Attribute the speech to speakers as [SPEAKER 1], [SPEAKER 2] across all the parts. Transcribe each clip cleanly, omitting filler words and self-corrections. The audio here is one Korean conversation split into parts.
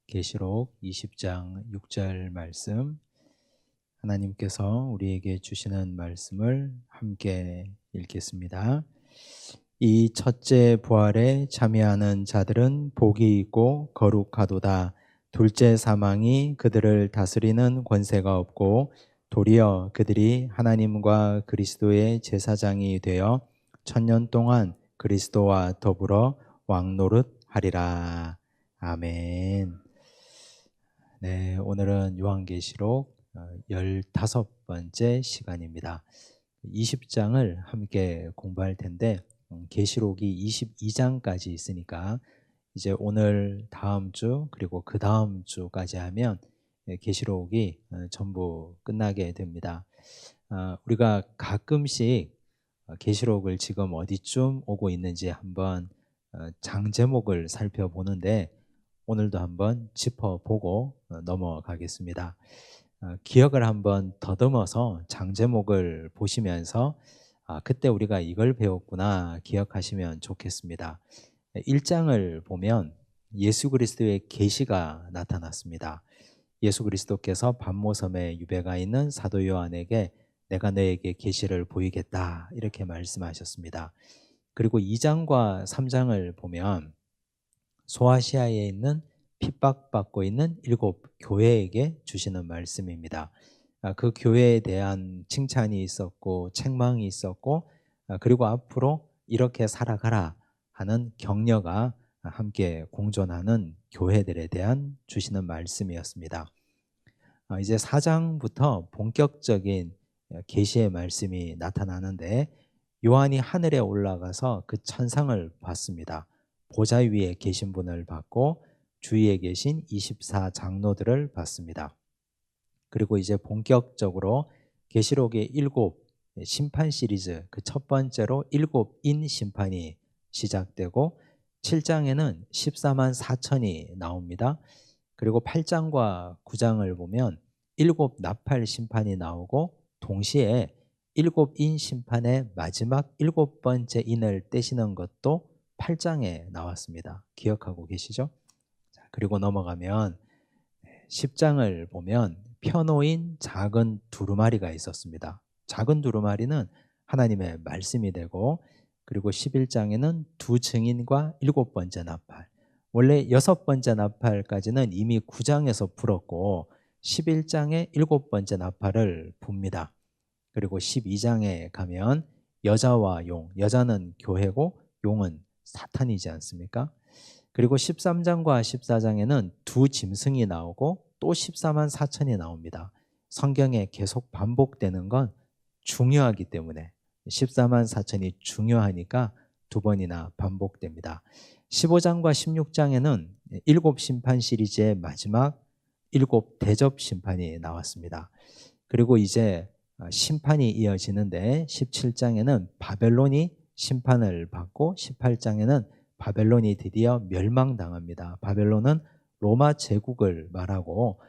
[SPEAKER 1] 계시록 20장 6절 말씀, 하나님께서 우리에게 주시는 말씀을 함께 읽겠습니다. 이 첫째 부활에 참여하는 자들은 복이 있고 거룩하도다. 둘째 사망이 그들을 다스리는 권세가 없고 도리어 그들이 하나님과 그리스도의 제사장이 되어 1000년 동안 그리스도와 더불어 왕노릇하리라. 아멘. 네, 오늘은 요한계시록 15번째 시간입니다. 20장을 함께 공부할 텐데 계시록이 22장까지 있으니까 이제 오늘 다음 주 그리고 그 다음 주까지 하면 계시록이 전부 끝나게 됩니다. 우리가 가끔씩 계시록을 지금 어디쯤 오고 있는지 한번 장 제목을 살펴보는데 오늘도 한번 짚어보고 넘어가겠습니다. 기억을 한번 더듬어서 장 제목을 보시면서 그때 우리가 이걸 배웠구나 기억하시면 좋겠습니다. 1장을 보면 예수 그리스도의 계시가 나타났습니다. 예수 그리스도께서 반모섬에 유배가 있는 사도 요한에게 내가 너에게 계시를 보이겠다 이렇게 말씀하셨습니다. 그리고 2장과 3장을 보면 소아시아에 있는 핍박받고 있는 7 교회에게 주시는 말씀입니다. 그 교회에 대한 칭찬이 있었고 책망이 있었고 그리고 앞으로 이렇게 살아가라 하는 격려가 함께 공존하는 교회들에 대한 주시는 말씀이었습니다. 이제 4장부터 본격적인 계시의 말씀이 나타나는데 요한이 하늘에 올라가서 그 천상을 봤습니다. 보좌 위에 계신 분을 봤고 주위에 계신 24 장로들을 봤습니다. 그리고 이제 본격적으로 계시록의 7 심판 시리즈 그 첫 번째로 7인 심판이 시작되고 7장에는 14만 4천이 나옵니다. 그리고 8장과 9장을 보면 7 나팔 심판이 나오고 동시에 7인 심판의 마지막 7번째 인을 떼시는 것도 8장에 나왔습니다. 기억하고 계시죠? 그리고 넘어가면 10장을 보면 펴놓인 작은 두루마리가 있었습니다. 작은 두루마리는 하나님의 말씀이 되고 그리고 11장에는 두 증인과 7번째 나팔, 원래 6번째 나팔까지는 이미 9장에서 불었고 11장에 7번째 나팔을 붑니다. 그리고 12장에 가면 여자와 용, 여자는 교회고 용은 사탄이지 않습니까? 그리고 13장과 14장에는 두 짐승이 나오고 또 14만 4천이 나옵니다. 성경에 계속 반복되는 건 중요하기 때문에 14만 4천이 중요하니까 두 번이나 반복됩니다. 15장과 16장에는 7 심판 시리즈의 마지막 7 대접 심판이 나왔습니다. 그리고 이제 심판이 이어지는데 17장에는 바벨론이 심판을 받고 18장에는 바벨론이 드디어 멸망당합니다. 바벨론은 로마 제국을 말하고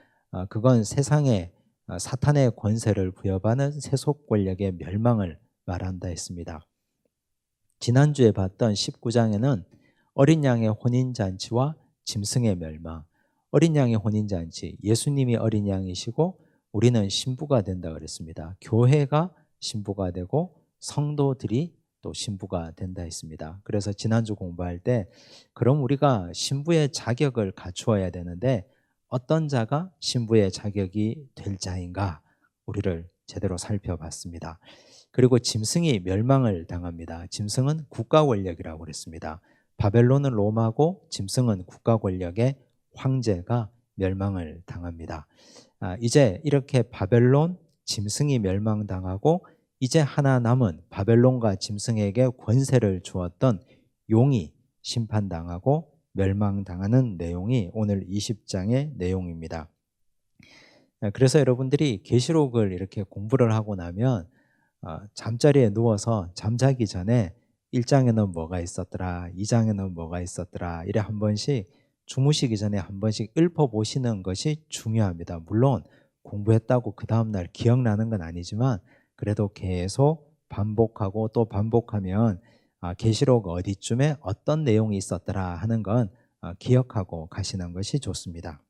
[SPEAKER 1] 그건 세상에 사탄의 권세를 부여받는 세속 권력의 멸망을 말한다 했습니다. 지난주에 봤던 19장에는 어린 양의 혼인잔치와 짐승의 멸망, 어린 양의 혼인잔치, 예수님이 어린 양이시고 우리는 신부가 된다 그랬습니다. 교회가 신부가 되고 성도들이 또 신부가 된다 했습니다. 그래서 지난주 공부할 때 그럼 우리가 신부의 자격을 갖추어야 되는데 어떤 자가 신부의 자격이 될 자인가 우리를 제대로 살펴봤습니다. 그리고 짐승이 멸망을 당합니다. 짐승은 국가 권력이라고 그랬습니다. 바벨론은 로마고 짐승은 국가 권력의 황제가 멸망을 당합니다. 이제 이렇게 바벨론, 짐승이 멸망당하고 이제 하나 남은 바벨론과 짐승에게 권세를 주었던 용이 심판당하고 멸망당하는 내용이 오늘 20장의 내용입니다. 그래서 여러분들이 계시록을 이렇게 공부를 하고 나면 잠자리에 누워서 잠자기 전에 1장에는 뭐가 있었더라, 2장에는 뭐가 있었더라 이래 한 번씩 주무시기 전에 한 번씩 읊어보시는 것이 중요합니다. 물론 공부했다고 그 다음날 기억나는 건 아니지만 그래도 계속 반복하고 또 반복하면 계시록 어디쯤에 어떤 내용이 있었더라 하는 건 기억하고 가시는 것이 좋습니다.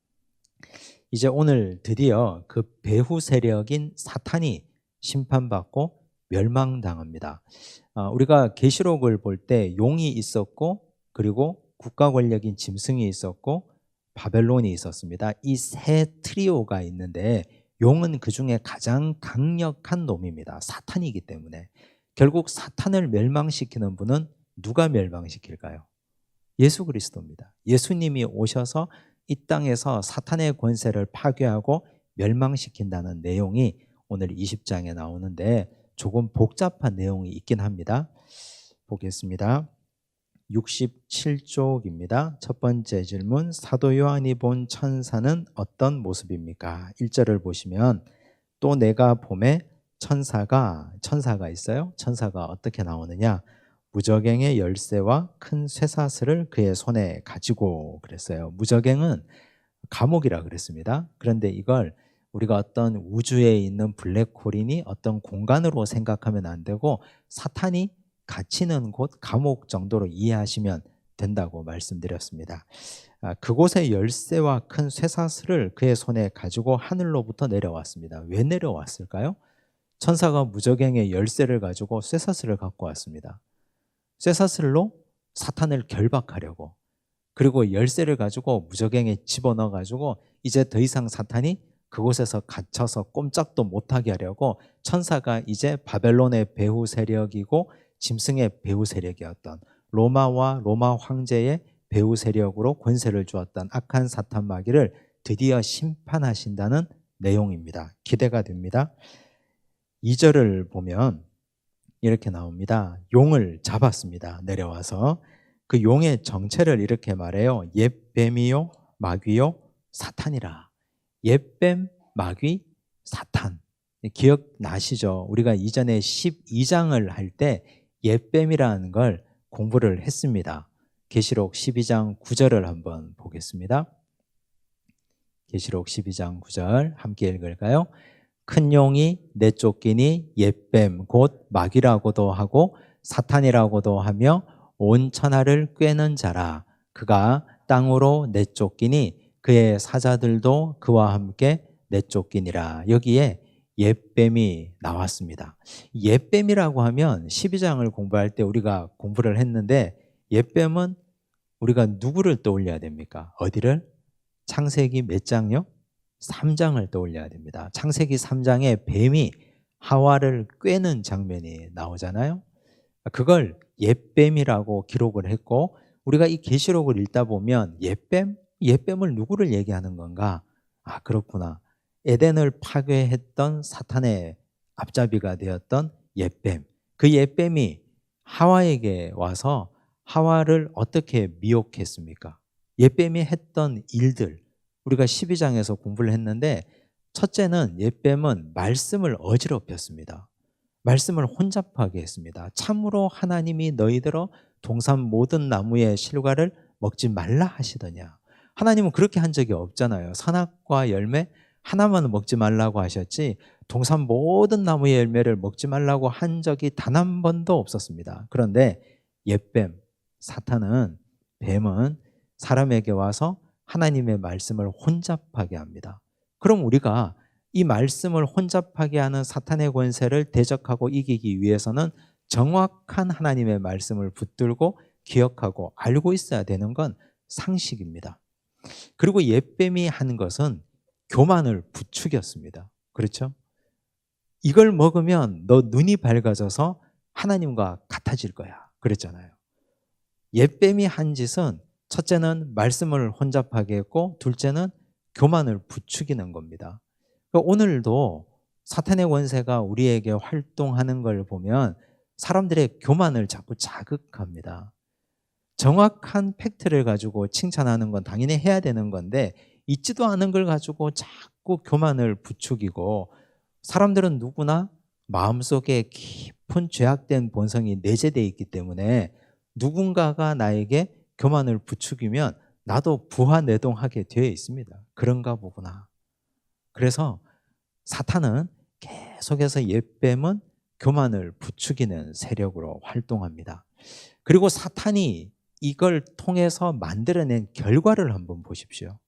[SPEAKER 1] 이제 오늘 드디어 그 배후 세력인 사탄이 심판받고 멸망당합니다. 우리가 계시록을 볼 때 용이 있었고, 그리고 국가 권력인 짐승이 있었고, 바벨론이 있었습니다. 이 세 트리오가 있는데 용은 그 중에 가장 강력한 놈입니다. 사탄이기 때문에. 결국 사탄을 멸망시키는 분은 누가 멸망시킬까요? 예수 그리스도입니다. 예수님이 오셔서 이 땅에서 사탄의 권세를 파괴하고 멸망시킨다는 내용이 오늘 20장에 나오는데 조금 복잡한 내용이 있긴 합니다. 보겠습니다. 67쪽입니다. 첫 번째 질문, 사도 요한이 본 천사는 어떤 모습입니까? 1절을 보시면 또 내가 봄에 천사가 있어요. 천사가 어떻게 나오느냐? 무저갱의 열쇠와 큰 쇠사슬을 그의 손에 가지고 그랬어요. 무저갱은 감옥이라 그랬습니다. 그런데 이걸 우리가 어떤 우주에 있는 블랙홀이니 어떤 공간으로 생각하면 안 되고 사탄이 갇히는 곳, 감옥 정도로 이해하시면 된다고 말씀드렸습니다. 그곳의 열쇠와 큰 쇠사슬을 그의 손에 가지고 하늘로부터 내려왔습니다. 왜 내려왔을까요? 천사가 무저갱의 열쇠를 가지고 쇠사슬을 갖고 왔습니다. 쇠사슬로 사탄을 결박하려고, 그리고 열쇠를 가지고 무저갱에 집어넣어가지고 이제 더 이상 사탄이 그곳에서 갇혀서 꼼짝도 못하게 하려고 천사가 이제 바벨론의 배후 세력이고 짐승의 배후 세력이었던 로마와 로마 황제의 배후 세력으로 권세를 주었던 악한 사탄 마귀를 드디어 심판하신다는 내용입니다. 기대가 됩니다. 2절을 보면 이렇게 나옵니다. 용을 잡았습니다. 내려와서 그 용의 정체를 이렇게 말해요. 옛뱀이요 마귀요 사탄이라. 옛뱀 마귀 사탄. 기억나시죠? 우리가 이전에 12장을 할 때 옛뱀이라는 걸 공부를 했습니다. 계시록 12장 9절을 한번 보겠습니다. 계시록 12장 9절 함께 읽을까요? 큰 용이 내쫓기니 옛뱀 곧 마귀라고도 하고 사탄이라고도 하며 온 천하를 꿰는 자라. 그가 땅으로 내쫓기니 그의 사자들도 그와 함께 내쫓기니라. 여기에 옛뱀이 나왔습니다. 옛뱀이라고 하면 12장을 공부할 때 우리가 공부를 했는데 옛뱀은 우리가 누구를 떠올려야 됩니까? 어디를? 창세기 몇 장요? 3장을 떠올려야 됩니다. 창세기 3장에 뱀이 하와를 꿰는 장면이 나오잖아요. 그걸 옛뱀이라고 기록을 했고, 우리가 이 계시록을 읽다 보면 옛뱀을 누구를 얘기하는 건가? 그렇구나. 에덴을 파괴했던 사탄의 앞잡이가 되었던 옛뱀. 그 옛뱀이 하와에게 와서 하와를 어떻게 미혹했습니까? 옛뱀이 했던 일들, 우리가 12장에서 공부를 했는데, 첫째는 옛뱀은 말씀을 어지럽혔습니다. 말씀을 혼잡하게 했습니다. 참으로 하나님이 너희들어 동산 모든 나무의 실과를 먹지 말라 하시더냐. 하나님은 그렇게 한 적이 없잖아요. 선악과 열매 하나만 먹지 말라고 하셨지 동산 모든 나무의 열매를 먹지 말라고 한 적이 단 한 번도 없었습니다. 그런데 옛뱀, 사탄은, 뱀은 사람에게 와서 하나님의 말씀을 혼잡하게 합니다. 그럼 우리가 이 말씀을 혼잡하게 하는 사탄의 권세를 대적하고 이기기 위해서는 정확한 하나님의 말씀을 붙들고 기억하고 알고 있어야 되는 건 상식입니다. 그리고 옛뱀이 한 것은 교만을 부추겼습니다. 그렇죠? 이걸 먹으면 너 눈이 밝아져서 하나님과 같아질 거야. 그랬잖아요. 옛뱀이 한 짓은 첫째는 말씀을 혼잡하게 했고, 둘째는 교만을 부추기는 겁니다. 그러니까 오늘도 사탄의 권세가 우리에게 활동하는 걸 보면 사람들의 교만을 자꾸 자극합니다. 정확한 팩트를 가지고 칭찬하는 건 당연히 해야 되는 건데 있지도 않은 걸 가지고 자꾸 교만을 부추기고, 사람들은 누구나 마음속에 깊은 죄악된 본성이 내재되어 있기 때문에 누군가가 나에게 교만을 부추기면 나도 부하내동하게 되어 있습니다. 그런가 보구나. 그래서 사탄은 계속해서 옛뱀은 교만을 부추기는 세력으로 활동합니다. 그리고 사탄이 이걸 통해서 만들어낸 결과를 한번 보십시오.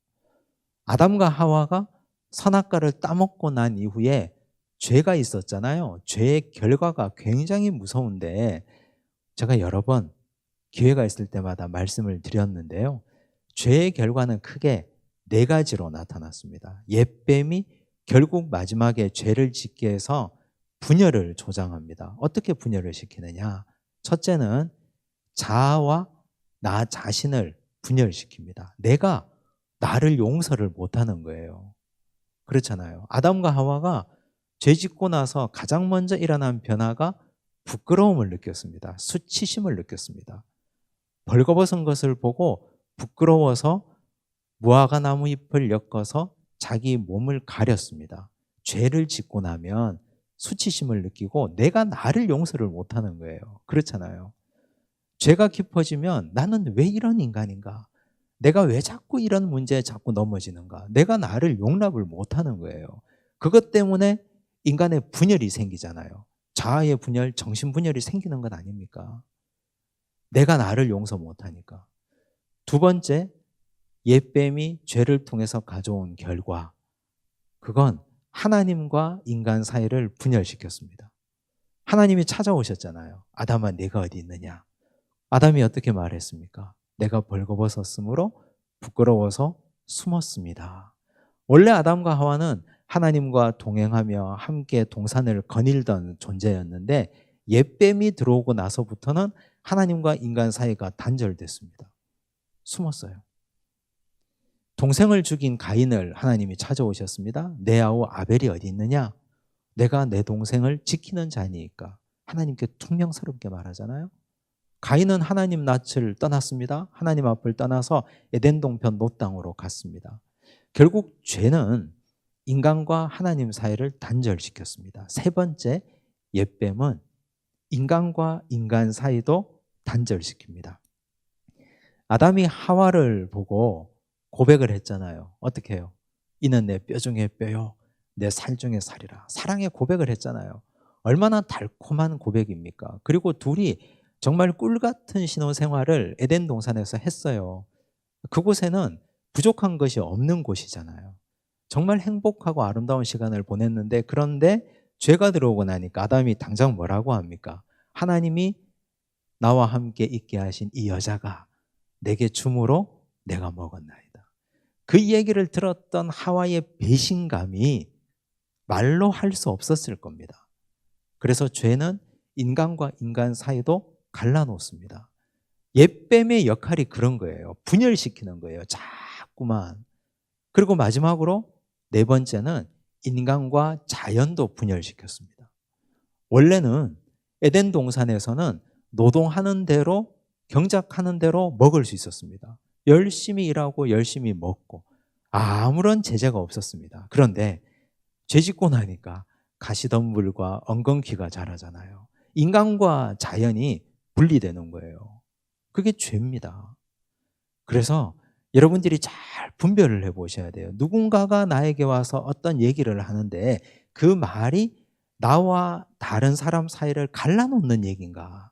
[SPEAKER 1] 아담과 하와가 선악과를 따먹고 난 이후에 죄가 있었잖아요. 죄의 결과가 굉장히 무서운데 제가 여러 번 기회가 있을 때마다 말씀을 드렸는데요. 죄의 결과는 크게 4가지로 나타났습니다. 옛뱀이 결국 마지막에 죄를 짓게 해서 분열을 조장합니다. 어떻게 분열을 시키느냐? 첫째는 자아와 나 자신을 분열시킵니다. 내가 나를 용서를 못하는 거예요. 그렇잖아요. 아담과 하와가 죄 짓고 나서 가장 먼저 일어난 변화가 부끄러움을 느꼈습니다. 수치심을 느꼈습니다. 벌거벗은 것을 보고 부끄러워서 무화과 나무 잎을 엮어서 자기 몸을 가렸습니다. 죄를 짓고 나면 수치심을 느끼고 내가 나를 용서를 못하는 거예요. 그렇잖아요. 죄가 깊어지면 나는 왜 이런 인간인가? 내가 왜 자꾸 이런 문제에 자꾸 넘어지는가? 내가 나를 용납을 못하는 거예요. 그것 때문에 인간의 분열이 생기잖아요. 자아의 분열, 정신분열이 생기는 것 아닙니까? 내가 나를 용서 못하니까. 두 번째, 옛뱀이 죄를 통해서 가져온 결과, 그건 하나님과 인간 사이를 분열시켰습니다. 하나님이 찾아오셨잖아요. 아담아, 네가 어디 있느냐? 아담이 어떻게 말했습니까? 내가 벌거벗었으므로 부끄러워서 숨었습니다. 원래 아담과 하와는 하나님과 동행하며 함께 동산을 거닐던 존재였는데 옛뱀이 들어오고 나서부터는 하나님과 인간 사이가 단절됐습니다. 숨었어요. 동생을 죽인 가인을 하나님이 찾아오셨습니다. 내 아우 아벨이 어디 있느냐? 내가 내 동생을 지키는 자니까. 하나님께 퉁명스럽게 말하잖아요. 가인은 하나님 낯을 떠났습니다. 하나님 앞을 떠나서 에덴 동편 롯 땅으로 갔습니다. 결국 죄는 인간과 하나님 사이를 단절시켰습니다. 세 번째, 옛뱀은 인간과 인간 사이도 단절시킵니다. 아담이 하와를 보고 고백을 했잖아요. 어떻게 해요? 이는 내 뼈 중에 뼈요, 내 살 중에 살이라. 사랑의 고백을 했잖아요. 얼마나 달콤한 고백입니까? 그리고 둘이 정말 꿀같은 신혼생활을 에덴 동산에서 했어요. 그곳에는 부족한 것이 없는 곳이잖아요. 정말 행복하고 아름다운 시간을 보냈는데, 그런데 죄가 들어오고 나니까 아담이 당장 뭐라고 합니까? 하나님이 나와 함께 있게 하신 이 여자가 내게 줌으로 내가 먹었나이다. 그 얘기를 들었던 하와의 배신감이 말로 할 수 없었을 겁니다. 그래서 죄는 인간과 인간 사이도 갈라놓습니다. 옛뱀의 역할이 그런 거예요. 분열시키는 거예요. 자꾸만. 그리고 마지막으로 네 번째는 인간과 자연도 분열시켰습니다. 원래는 에덴 동산에서는 노동하는 대로, 경작하는 대로 먹을 수 있었습니다. 열심히 일하고 열심히 먹고 아무런 제재가 없었습니다. 그런데 죄 짓고 나니까 가시덤불과 엉겅퀴가 자라잖아요. 인간과 자연이 분리되는 거예요. 그게 죄입니다. 그래서 여러분들이 잘 분별을 해보셔야 돼요. 누군가가 나에게 와서 어떤 얘기를 하는데 그 말이 나와 다른 사람 사이를 갈라놓는 얘기인가?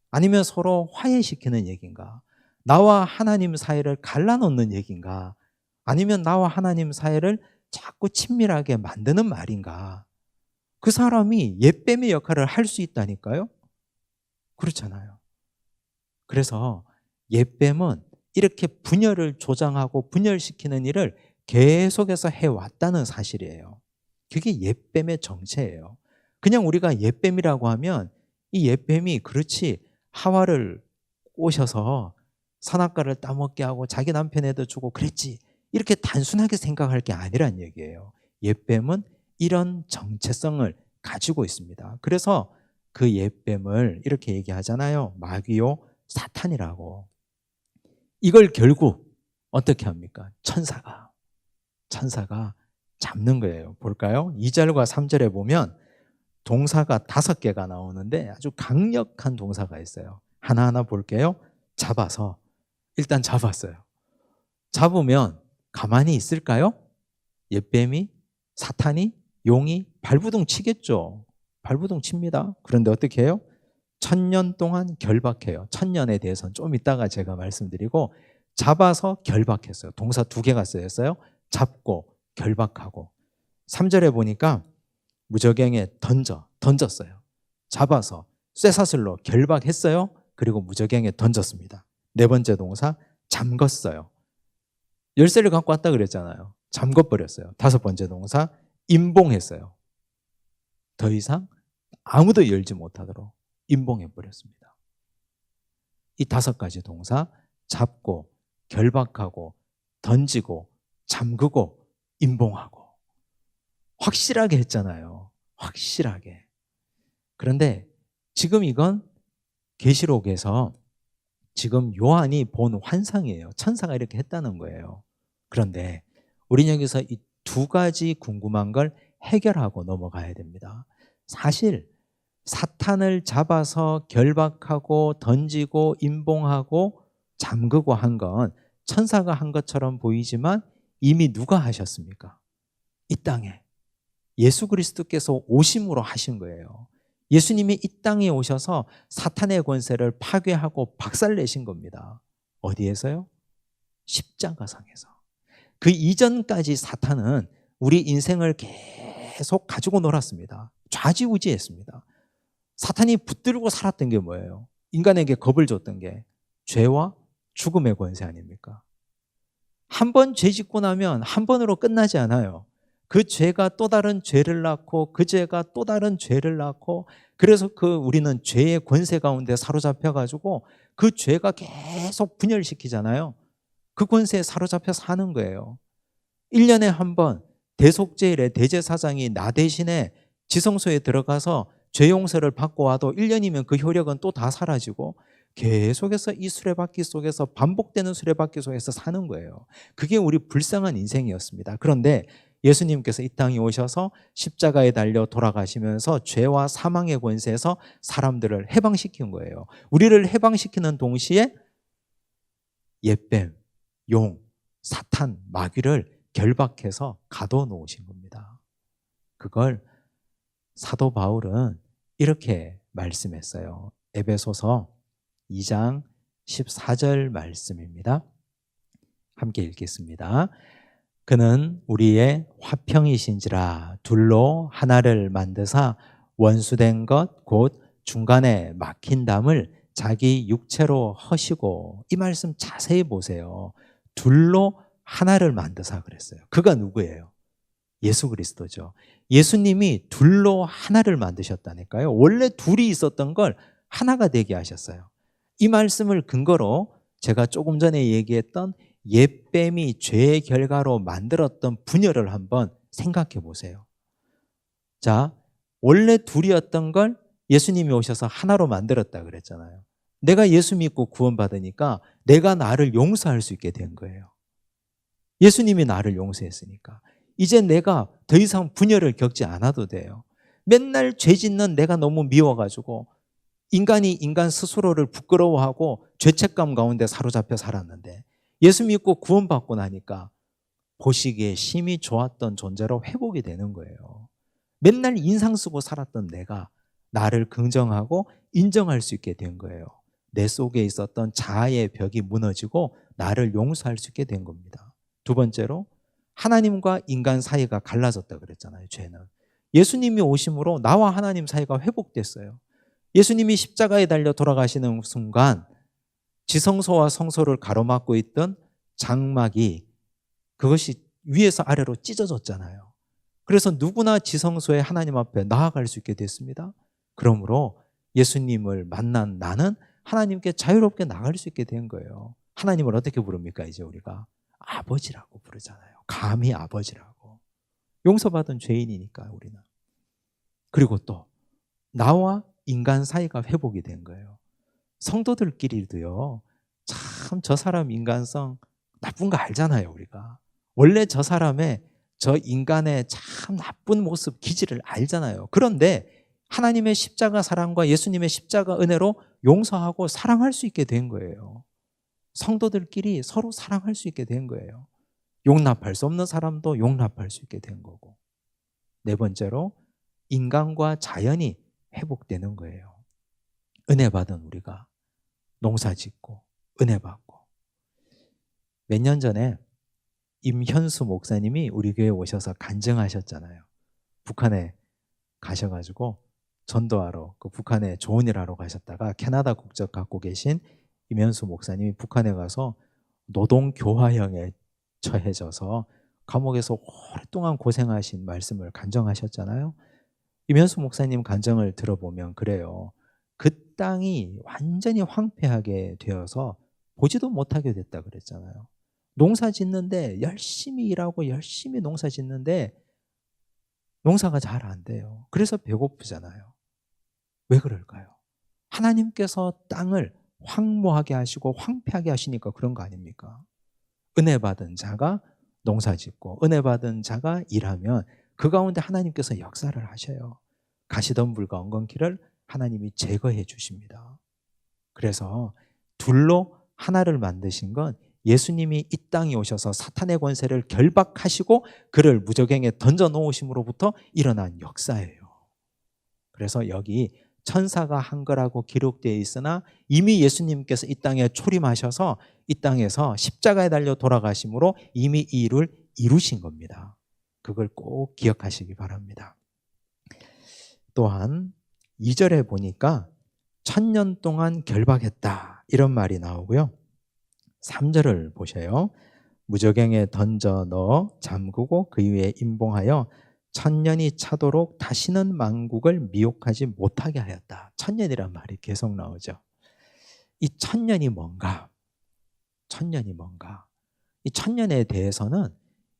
[SPEAKER 1] 아니면 서로 화해시키는 얘기인가? 나와 하나님 사이를 갈라놓는 얘기인가? 아니면 나와 하나님 사이를 자꾸 친밀하게 만드는 말인가? 그 사람이 옛뱀의 역할을 할 수 있다니까요? 그렇잖아요. 그래서 옛뱀은 이렇게 분열을 조장하고 분열시키는 일을 계속해서 해왔다는 사실이에요. 그게 옛뱀의 정체예요. 그냥 우리가 옛뱀이라고 하면 이 옛뱀이 그렇지 하와를 꼬셔서 선악과를 따먹게 하고 자기 남편에도 주고 그랬지, 이렇게 단순하게 생각할 게 아니란 얘기예요. 옛뱀은 이런 정체성을 가지고 있습니다. 그래서 그 옛뱀을 이렇게 얘기하잖아요. 마귀요 사탄이라고. 이걸 결국 어떻게 합니까? 천사가 잡는 거예요. 볼까요? 2절과 3절에 보면 동사가 5개가 나오는데 아주 강력한 동사가 있어요. 하나하나 볼게요. 잡아서. 일단 잡았어요. 잡으면 가만히 있을까요? 옛뱀이, 사탄이, 용이 발부둥 치겠죠. 발부둥 칩니다. 그런데 어떻게 해요? 천년 동안 결박해요. 천년에 대해서는 좀 이따가 제가 말씀드리고, 잡아서 결박했어요. 동사 2개가 쓰였어요. 잡고 결박하고. 3절에 보니까 무저갱에 던졌어요. 잡아서 쇠사슬로 결박했어요. 그리고 무저갱에 던졌습니다. 4번째 동사 잠궜어요. 열쇠를 갖고 왔다 그랬잖아요. 잠궈버렸어요. 5번째 동사 임봉했어요. 더 이상 아무도 열지 못하도록 임봉해버렸습니다. 이 5가지 동사, 잡고 결박하고 던지고 잠그고 임봉하고, 확실하게 했잖아요. 확실하게. 그런데 지금 이건 계시록에서 지금 요한이 본 환상이에요. 천사가 이렇게 했다는 거예요. 그런데 우리는 여기서 이 2가지 궁금한 걸 해결하고 넘어가야 됩니다. 사실 사탄을 잡아서 결박하고 던지고 임봉하고 잠그고 한 건 천사가 한 것처럼 보이지만 이미 누가 하셨습니까? 이 땅에 예수 그리스도께서 오심으로 하신 거예요. 예수님이 이 땅에 오셔서 사탄의 권세를 파괴하고 박살내신 겁니다. 어디에서요? 십자가상에서. 그 이전까지 사탄은 우리 인생을 계속 가지고 놀았습니다. 좌지우지했습니다. 사탄이 붙들고 살았던 게 뭐예요? 인간에게 겁을 줬던 게 죄와 죽음의 권세 아닙니까? 한 번 죄 짓고 나면 한 번으로 끝나지 않아요. 그 죄가 또 다른 죄를 낳고 그 죄가 또 다른 죄를 낳고, 그래서 우리는 죄의 권세 가운데 사로잡혀가지고 그 죄가 계속 분열시키잖아요. 그 권세에 사로잡혀 사는 거예요. 1년에 한 번 대속죄일에 대제사장이 나 대신에 지성소에 들어가서 죄 용서를 받고 와도 1년이면 그 효력은 또 다 사라지고 계속해서 이 수레바퀴 속에서, 반복되는 수레바퀴 속에서 사는 거예요. 그게 우리 불쌍한 인생이었습니다. 그런데 예수님께서 이 땅에 오셔서 십자가에 달려 돌아가시면서 죄와 사망의 권세에서 사람들을 해방시킨 거예요. 우리를 해방시키는 동시에 옛뱀, 용, 사탄, 마귀를 결박해서 가둬놓으신 겁니다. 그걸 사도 바울은 이렇게 말씀했어요. 에베소서 2장 14절 말씀입니다. 함께 읽겠습니다. 그는 우리의 화평이신지라 둘로 하나를 만드사 원수된 것 곧 중간에 막힌 담을 자기 육체로 허시고. 이 말씀 자세히 보세요. 둘로 하나를 만드사 그랬어요. 그가 누구예요? 예수 그리스도죠. 예수님이 둘로 하나를 만드셨다니까요. 원래 둘이 있었던 걸 하나가 되게 하셨어요. 이 말씀을 근거로 제가 조금 전에 얘기했던 옛뱀이 죄의 결과로 만들었던 분열을 한번 생각해 보세요. 자, 원래 둘이었던 걸 예수님이 오셔서 하나로 만들었다 그랬잖아요. 내가 예수 믿고 구원받으니까 내가 나를 용서할 수 있게 된 거예요. 예수님이 나를 용서했으니까 이제 내가 더 이상 분열을 겪지 않아도 돼요. 맨날 죄 짓는 내가 너무 미워가지고 인간이 인간 스스로를 부끄러워하고 죄책감 가운데 사로잡혀 살았는데 예수 믿고 구원받고 나니까 보시기에 심히 좋았던 존재로 회복이 되는 거예요. 맨날 인상 쓰고 살았던 내가 나를 긍정하고 인정할 수 있게 된 거예요. 내 속에 있었던 자아의 벽이 무너지고 나를 용서할 수 있게 된 겁니다. 2번째로 하나님과 인간 사이가 갈라졌다 그랬잖아요. 죄는. 예수님이 오심으로 나와 하나님 사이가 회복됐어요. 예수님이 십자가에 달려 돌아가시는 순간 지성소와 성소를 가로막고 있던 장막이, 그것이 위에서 아래로 찢어졌잖아요. 그래서 누구나 지성소에 하나님 앞에 나아갈 수 있게 됐습니다. 그러므로 예수님을 만난 나는 하나님께 자유롭게 나갈 수 있게 된 거예요. 하나님을 어떻게 부릅니까? 이제 우리가 아버지라고 부르잖아요. 감히 아버지라고. 용서받은 죄인이니까 우리는. 그리고 또 나와 인간 사이가 회복이 된 거예요. 성도들끼리도요. 참 저 사람 인간성 나쁜 거 알잖아요. 우리가. 원래 저 사람의, 저 인간의 참 나쁜 모습, 기질을 알잖아요. 그런데 하나님의 십자가 사랑과 예수님의 십자가 은혜로 용서하고 사랑할 수 있게 된 거예요. 성도들끼리 서로 사랑할 수 있게 된 거예요. 용납할 수 없는 사람도 용납할 수 있게 된 거고. 4번째로 인간과 자연이 회복되는 거예요. 은혜 받은 우리가 농사 짓고 은혜 받고. 몇 년 전에 임현수 목사님이 우리 교회에 오셔서 간증하셨잖아요. 북한에 가셔가지고 전도하러, 그 북한에 좋은 일 하러 가셨다가 캐나다 국적 갖고 계신 임현수 목사님이 북한에 가서 노동교화형에 처해져서 감옥에서 오랫동안 고생하신 말씀을 간증하셨잖아요. 임현수 목사님 간증을 들어보면 그래요. 그 땅이 완전히 황폐하게 되어서 보지도 못하게 됐다 그랬잖아요. 농사 짓는데 열심히 일하고 열심히 농사 짓는데 농사가 잘 안 돼요. 그래서 배고프잖아요. 왜 그럴까요? 하나님께서 땅을 황무하게 하시고 황폐하게 하시니까 그런 거 아닙니까? 은혜 받은 자가 농사 짓고 은혜 받은 자가 일하면 그 가운데 하나님께서 역사를 하셔요. 가시덤불과 엉겅퀴를 하나님이 제거해 주십니다. 그래서 둘로 하나를 만드신 건 예수님이 이 땅에 오셔서 사탄의 권세를 결박하시고 그를 무저갱에 던져 놓으심으로부터 일어난 역사예요. 그래서 여기 천사가 한 거라고 기록되어 있으나 이미 예수님께서 이 땅에 초림하셔서 이 땅에서 십자가에 달려 돌아가심으로 이미 이 일을 이루신 겁니다. 그걸 꼭 기억하시기 바랍니다. 또한 2절에 보니까 1000년 동안 결박했다 이런 말이 나오고요. 3절을 보셔요. 무저갱에 던져 넣어 잠그고 그 위에 임봉하여 1000년이 차도록 다시는 만국을 미혹하지 못하게 하였다. 1000년이란 말이 계속 나오죠. 이 1000년이 뭔가? 1000년이 뭔가? 이 1000년에 대해서는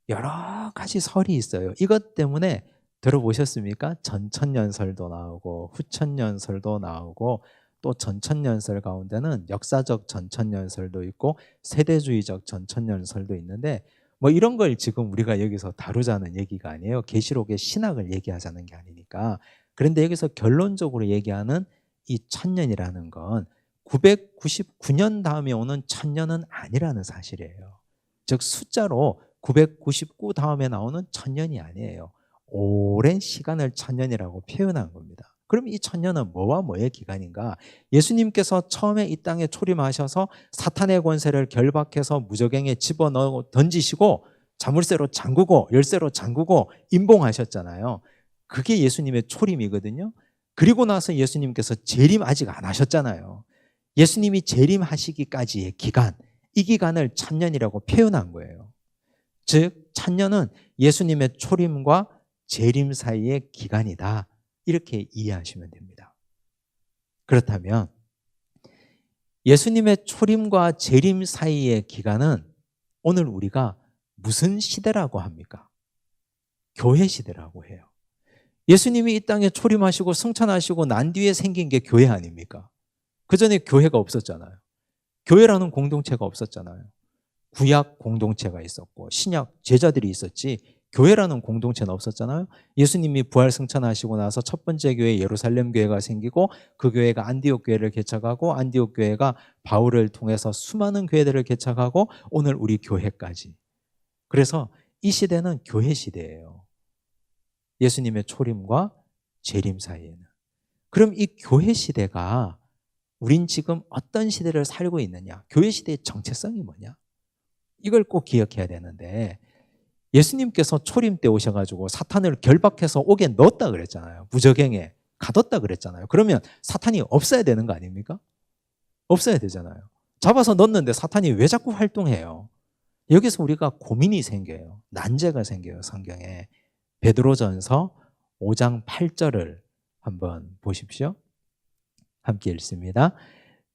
[SPEAKER 1] 여러 가지 설이 있어요. 이것 때문에 들어보셨습니까? 전천년설도 나오고 후천년설도 나오고 또 전천년설 가운데는 역사적 전천년설도 있고 세대주의적 전천년설도 있는데 뭐 이런 걸 지금 우리가 여기서 다루자는 얘기가 아니에요. 계시록의 신학을 얘기하자는 게 아니니까. 그런데 여기서 결론적으로 얘기하는 이 1000년이라는 건 999년 다음에 오는 1000년은 아니라는 사실이에요. 즉 숫자로 999 다음에 나오는 1000년이 아니에요. 오랜 시간을 1000년이라고 표현한 겁니다. 그럼 이 1000년은 뭐와 뭐의 기간인가? 예수님께서 처음에 이 땅에 초림하셔서 사탄의 권세를 결박해서 무저갱에 집어넣어 던지시고 자물쇠로 잠그고 열쇠로 잠그고 임봉하셨잖아요. 그게 예수님의 초림이거든요. 그리고 나서 예수님께서 재림 아직 안 하셨잖아요. 예수님이 재림하시기까지의 기간, 이 기간을 1000년이라고 표현한 거예요. 즉 1000년은 예수님의 초림과 재림 사이의 기간이다. 이렇게 이해하시면 됩니다. 그렇다면 예수님의 초림과 재림 사이의 기간은 오늘 우리가 무슨 시대라고 합니까? 교회 시대라고 해요. 예수님이 이 땅에 초림하시고 승천하시고 난 뒤에 생긴 게 교회 아닙니까? 그 전에 교회가 없었잖아요. 교회라는 공동체가 없었잖아요. 구약 공동체가 있었고 신약 제자들이 있었지 교회라는 공동체는 없었잖아요. 예수님이 부활 승천하시고 나서 첫 번째 교회 예루살렘 교회가 생기고 그 교회가 안디옥 교회를 개척하고 안디옥 교회가 바울을 통해서 수많은 교회들을 개척하고 오늘 우리 교회까지. 그래서 이 시대는 교회 시대예요. 예수님의 초림과 재림 사이에는. 그럼 이 교회 시대가 우린 지금 어떤 시대를 살고 있느냐? 교회 시대의 정체성이 뭐냐? 이걸 꼭 기억해야 되는데 예수님께서 초림 때 오셔가지고 사탄을 결박해서 옥에 넣었다 그랬잖아요. 무저갱에 가뒀다 그랬잖아요. 그러면 사탄이 없어야 되는 거 아닙니까? 없어야 되잖아요. 잡아서 넣었는데 사탄이 왜 자꾸 활동해요? 여기서 우리가 고민이 생겨요. 난제가 생겨요. 성경에. 베드로전서 5장 8절을 한번 보십시오. 함께 읽습니다.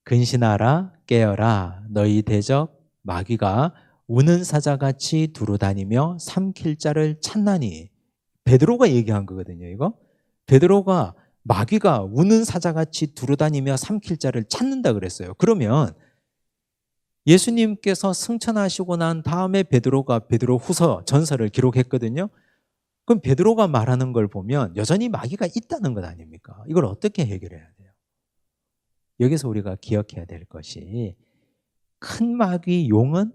[SPEAKER 1] 근신하라 깨어라 너희 대적 마귀가 우는 사자같이 두루다니며 삼킬 자를 찾나니. 베드로가 얘기한 거거든요. 이거 베드로가 마귀가 우는 사자같이 두루다니며 삼킬 자를 찾는다 그랬어요. 그러면 예수님께서 승천하시고 난 다음에 베드로가 베드로후서 전서를 기록했거든요. 그럼 베드로가 말하는 걸 보면 여전히 마귀가 있다는 것 아닙니까? 이걸 어떻게 해결해야 돼요? 여기서 우리가 기억해야 될 것이 큰 마귀 용은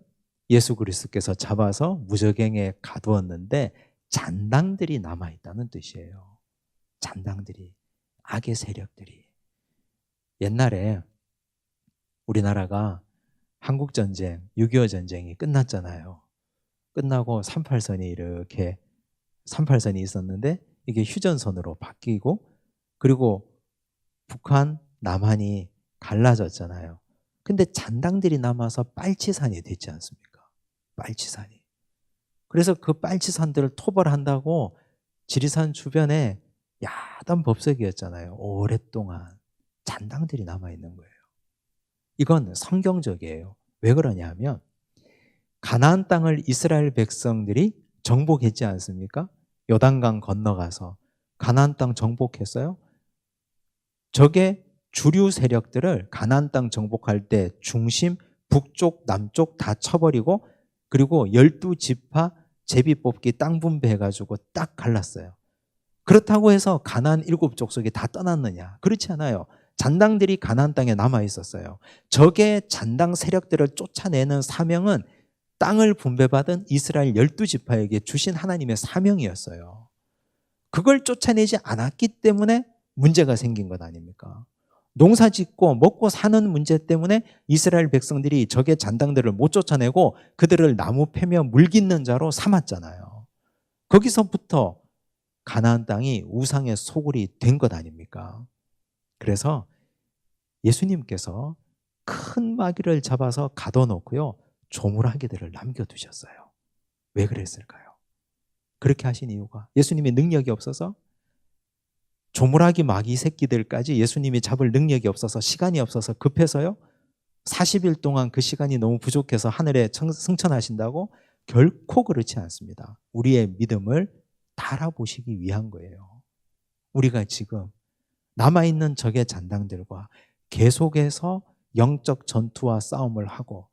[SPEAKER 1] 예수 그리스도께서 잡아서 무저갱에 가두었는데 잔당들이 남아있다는 뜻이에요. 잔당들이, 악의 세력들이. 옛날에 우리나라가 한국전쟁, 6.25 전쟁이 끝났잖아요. 끝나고 38선이 이렇게 38선이 있었는데 이게 휴전선으로 바뀌고, 그리고 북한, 남한이 갈라졌잖아요. 근데 잔당들이 남아서 빨치산이 됐지 않습니까? 빨치산이. 그래서 그 빨치산들을 토벌한다고 지리산 주변에 야단 법석이었잖아요. 오랫동안 잔당들이 남아있는 거예요. 이건 성경적이에요. 왜 그러냐 하면 가나안 땅을 이스라엘 백성들이 정복했지 않습니까? 요단강 건너가서 가나안 땅 정복했어요. 적의 주류 세력들을 가나안 땅 정복할 때 중심 북쪽 남쪽 다 쳐버리고, 그리고 12지파 제비 뽑기 땅 분배해가지고 딱 갈랐어요. 그렇다고 해서 가나안 7족속이 다 떠났느냐? 그렇지 않아요. 잔당들이 가나안 땅에 남아 있었어요. 적의 잔당 세력들을 쫓아내는 사명은 땅을 분배받은 이스라엘 12지파에게 주신 하나님의 사명이었어요. 그걸 쫓아내지 않았기 때문에 문제가 생긴 것 아닙니까? 농사 짓고 먹고 사는 문제 때문에 이스라엘 백성들이 적의 잔당들을 못 쫓아내고 그들을 나무 패며 물깃는 자로 삼았잖아요. 거기서부터 가나안 땅이 우상의 소굴이 된 것 아닙니까? 그래서 예수님께서 큰 마귀를 잡아서 가둬놓고요, 조물아기들을 남겨두셨어요. 왜 그랬을까요? 그렇게 하신 이유가 예수님의 능력이 없어서, 조물아기 마귀 새끼들까지 예수님이 잡을 능력이 없어서, 시간이 없어서 급해서요? 40일 동안 그 시간이 너무 부족해서 하늘에 승천하신다고? 결코 그렇지 않습니다. 우리의 믿음을 달아보시기 위한 거예요. 우리가 지금 남아있는 적의 잔당들과 계속해서 영적 전투와 싸움을 하고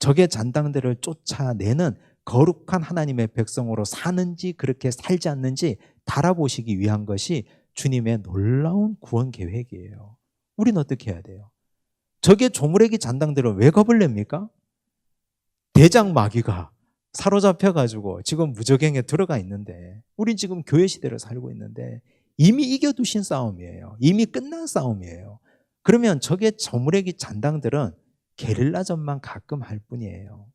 [SPEAKER 1] 적의 잔당들을 쫓아내는 거룩한 하나님의 백성으로 사는지 그렇게 살지 않는지 달아보시기 위한 것이 주님의 놀라운 구원 계획이에요. 우리는 어떻게 해야 돼요? 적의 조물애기 잔당들은 왜 겁을 냅니까? 대장 마귀가 사로잡혀가지고 지금 무저갱에 들어가 있는데, 우린 지금 교회 시대를 살고 있는데 이미 이겨두신 싸움이에요. 이미 끝난 싸움이에요. 그러면 적의 조물애기 잔당들은 게릴라전만 가끔 할 뿐이에요.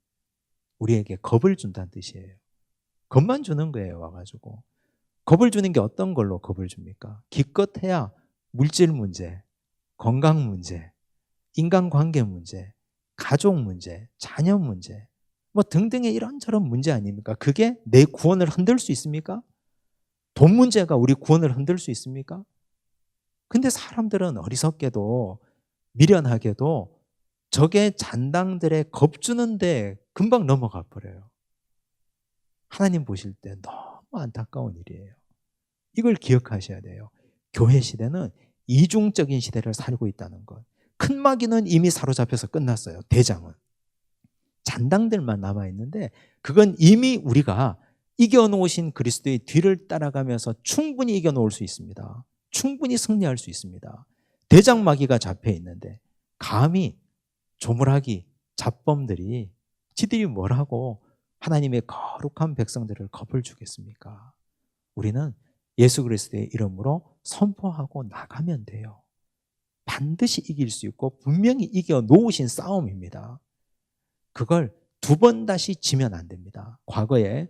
[SPEAKER 1] 우리에게 겁을 준다는 뜻이에요. 겁만 주는 거예요. 와가지고 겁을 주는 게 어떤 걸로 겁을 줍니까? 기껏해야 물질 문제, 건강 문제, 인간관계 문제, 가족 문제, 자녀 문제, 뭐 등등의 이런저런 문제 아닙니까? 그게 내 구원을 흔들 수 있습니까? 돈 문제가 우리 구원을 흔들 수 있습니까? 근데 사람들은 어리석게도 미련하게도 적의 잔당들의 겁주는데 금방 넘어가 버려요. 하나님 보실 때 너무 안타까운 일이에요. 이걸 기억하셔야 돼요. 교회 시대는 이중적인 시대를 살고 있다는 것. 큰 마귀는 이미 사로잡혀서 끝났어요. 대장은. 잔당들만 남아있는데 그건 이미 우리가 이겨놓으신 그리스도의 뒤를 따라가면서 충분히 이겨놓을 수 있습니다. 충분히 승리할 수 있습니다. 대장 마귀가 잡혀있는데 감히 조물아기 잡범들이 지들이 뭘 하고 하나님의 거룩한 백성들을 겁을 주겠습니까? 우리는 예수 그리스도의 이름으로 선포하고 나가면 돼요. 반드시 이길 수 있고 분명히 이겨놓으신 싸움입니다. 그걸 두 번 다시 지면 안 됩니다. 과거에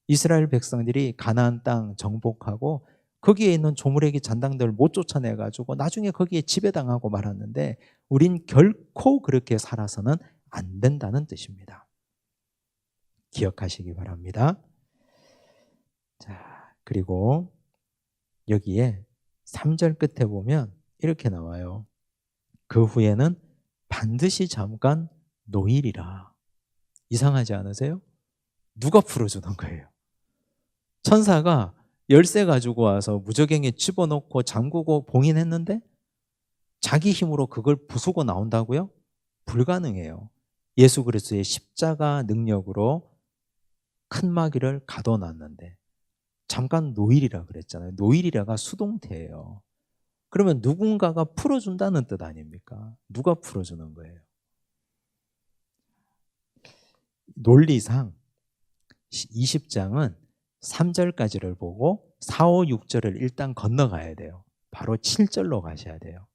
[SPEAKER 1] 이스라엘 백성들이 가나안 땅 정복하고 거기에 있는 조물애기 잔당들을 못 쫓아내가지고 나중에 거기에 지배당하고 말았는데 우린 결코 그렇게 살아서는 안 된다는 뜻입니다. 기억하시기 바랍니다. 자, 그리고 여기에 3절 끝에 보면 이렇게 나와요. 그 후에는 반드시 잠깐 노일이라. 이상하지 않으세요? 누가 풀어주는 거예요? 천사가 열쇠 가지고 와서 무저갱에 집어넣고 잠그고 봉인했는데 자기 힘으로 그걸 부수고 나온다고요? 불가능해요. 예수 그리스도의 십자가 능력으로 큰 마귀를 가둬놨는데 잠깐 노일이라 그랬잖아요. 노일이라가 수동태예요. 그러면 누군가가 풀어준다는 뜻 아닙니까? 누가 풀어주는 거예요? 논리상 20장은 3절까지를 보고 4, 5, 6절을 일단 건너가야 돼요. 바로 7절로 가셔야 돼요.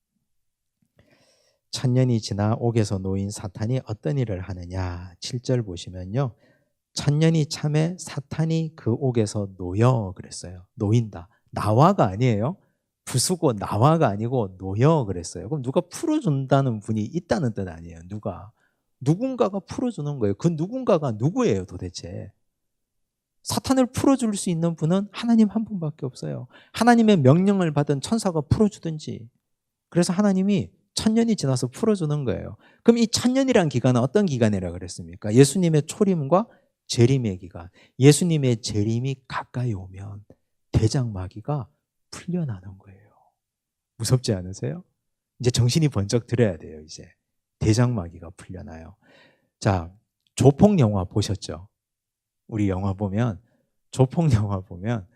[SPEAKER 1] 천년이 지나 옥에서 놓인 사탄이 어떤 일을 하느냐. 7절 보시면요. 천년이 참에 사탄이 그 옥에서 놓여 그랬어요. 놓인다. 나와가 아니에요. 부수고 나와가 아니고 놓여 그랬어요. 그럼 누가 풀어준다는 분이 있다는 뜻 아니에요. 누군가가 풀어주는 거예요. 그 누군가가 누구예요 도대체? 사탄을 풀어줄 수 있는 분은 하나님 한 분밖에 없어요. 하나님의 명령을 받은 천사가 풀어주든지. 그래서 하나님이 천년이 지나서 풀어주는 거예요. 그럼 이 천년이란 기간은 어떤 기간이라고 그랬습니까? 예수님의 초림과 재림의 기간. 예수님의 재림이 가까이 오면 대장마귀가 풀려나는 거예요. 무섭지 않으세요? 이제 정신이 번쩍 들어야 돼요. 이제 대장마귀가 풀려나요. 자, 조폭 영화 보셨죠? 우리 영화 보면 조폭 영화 보면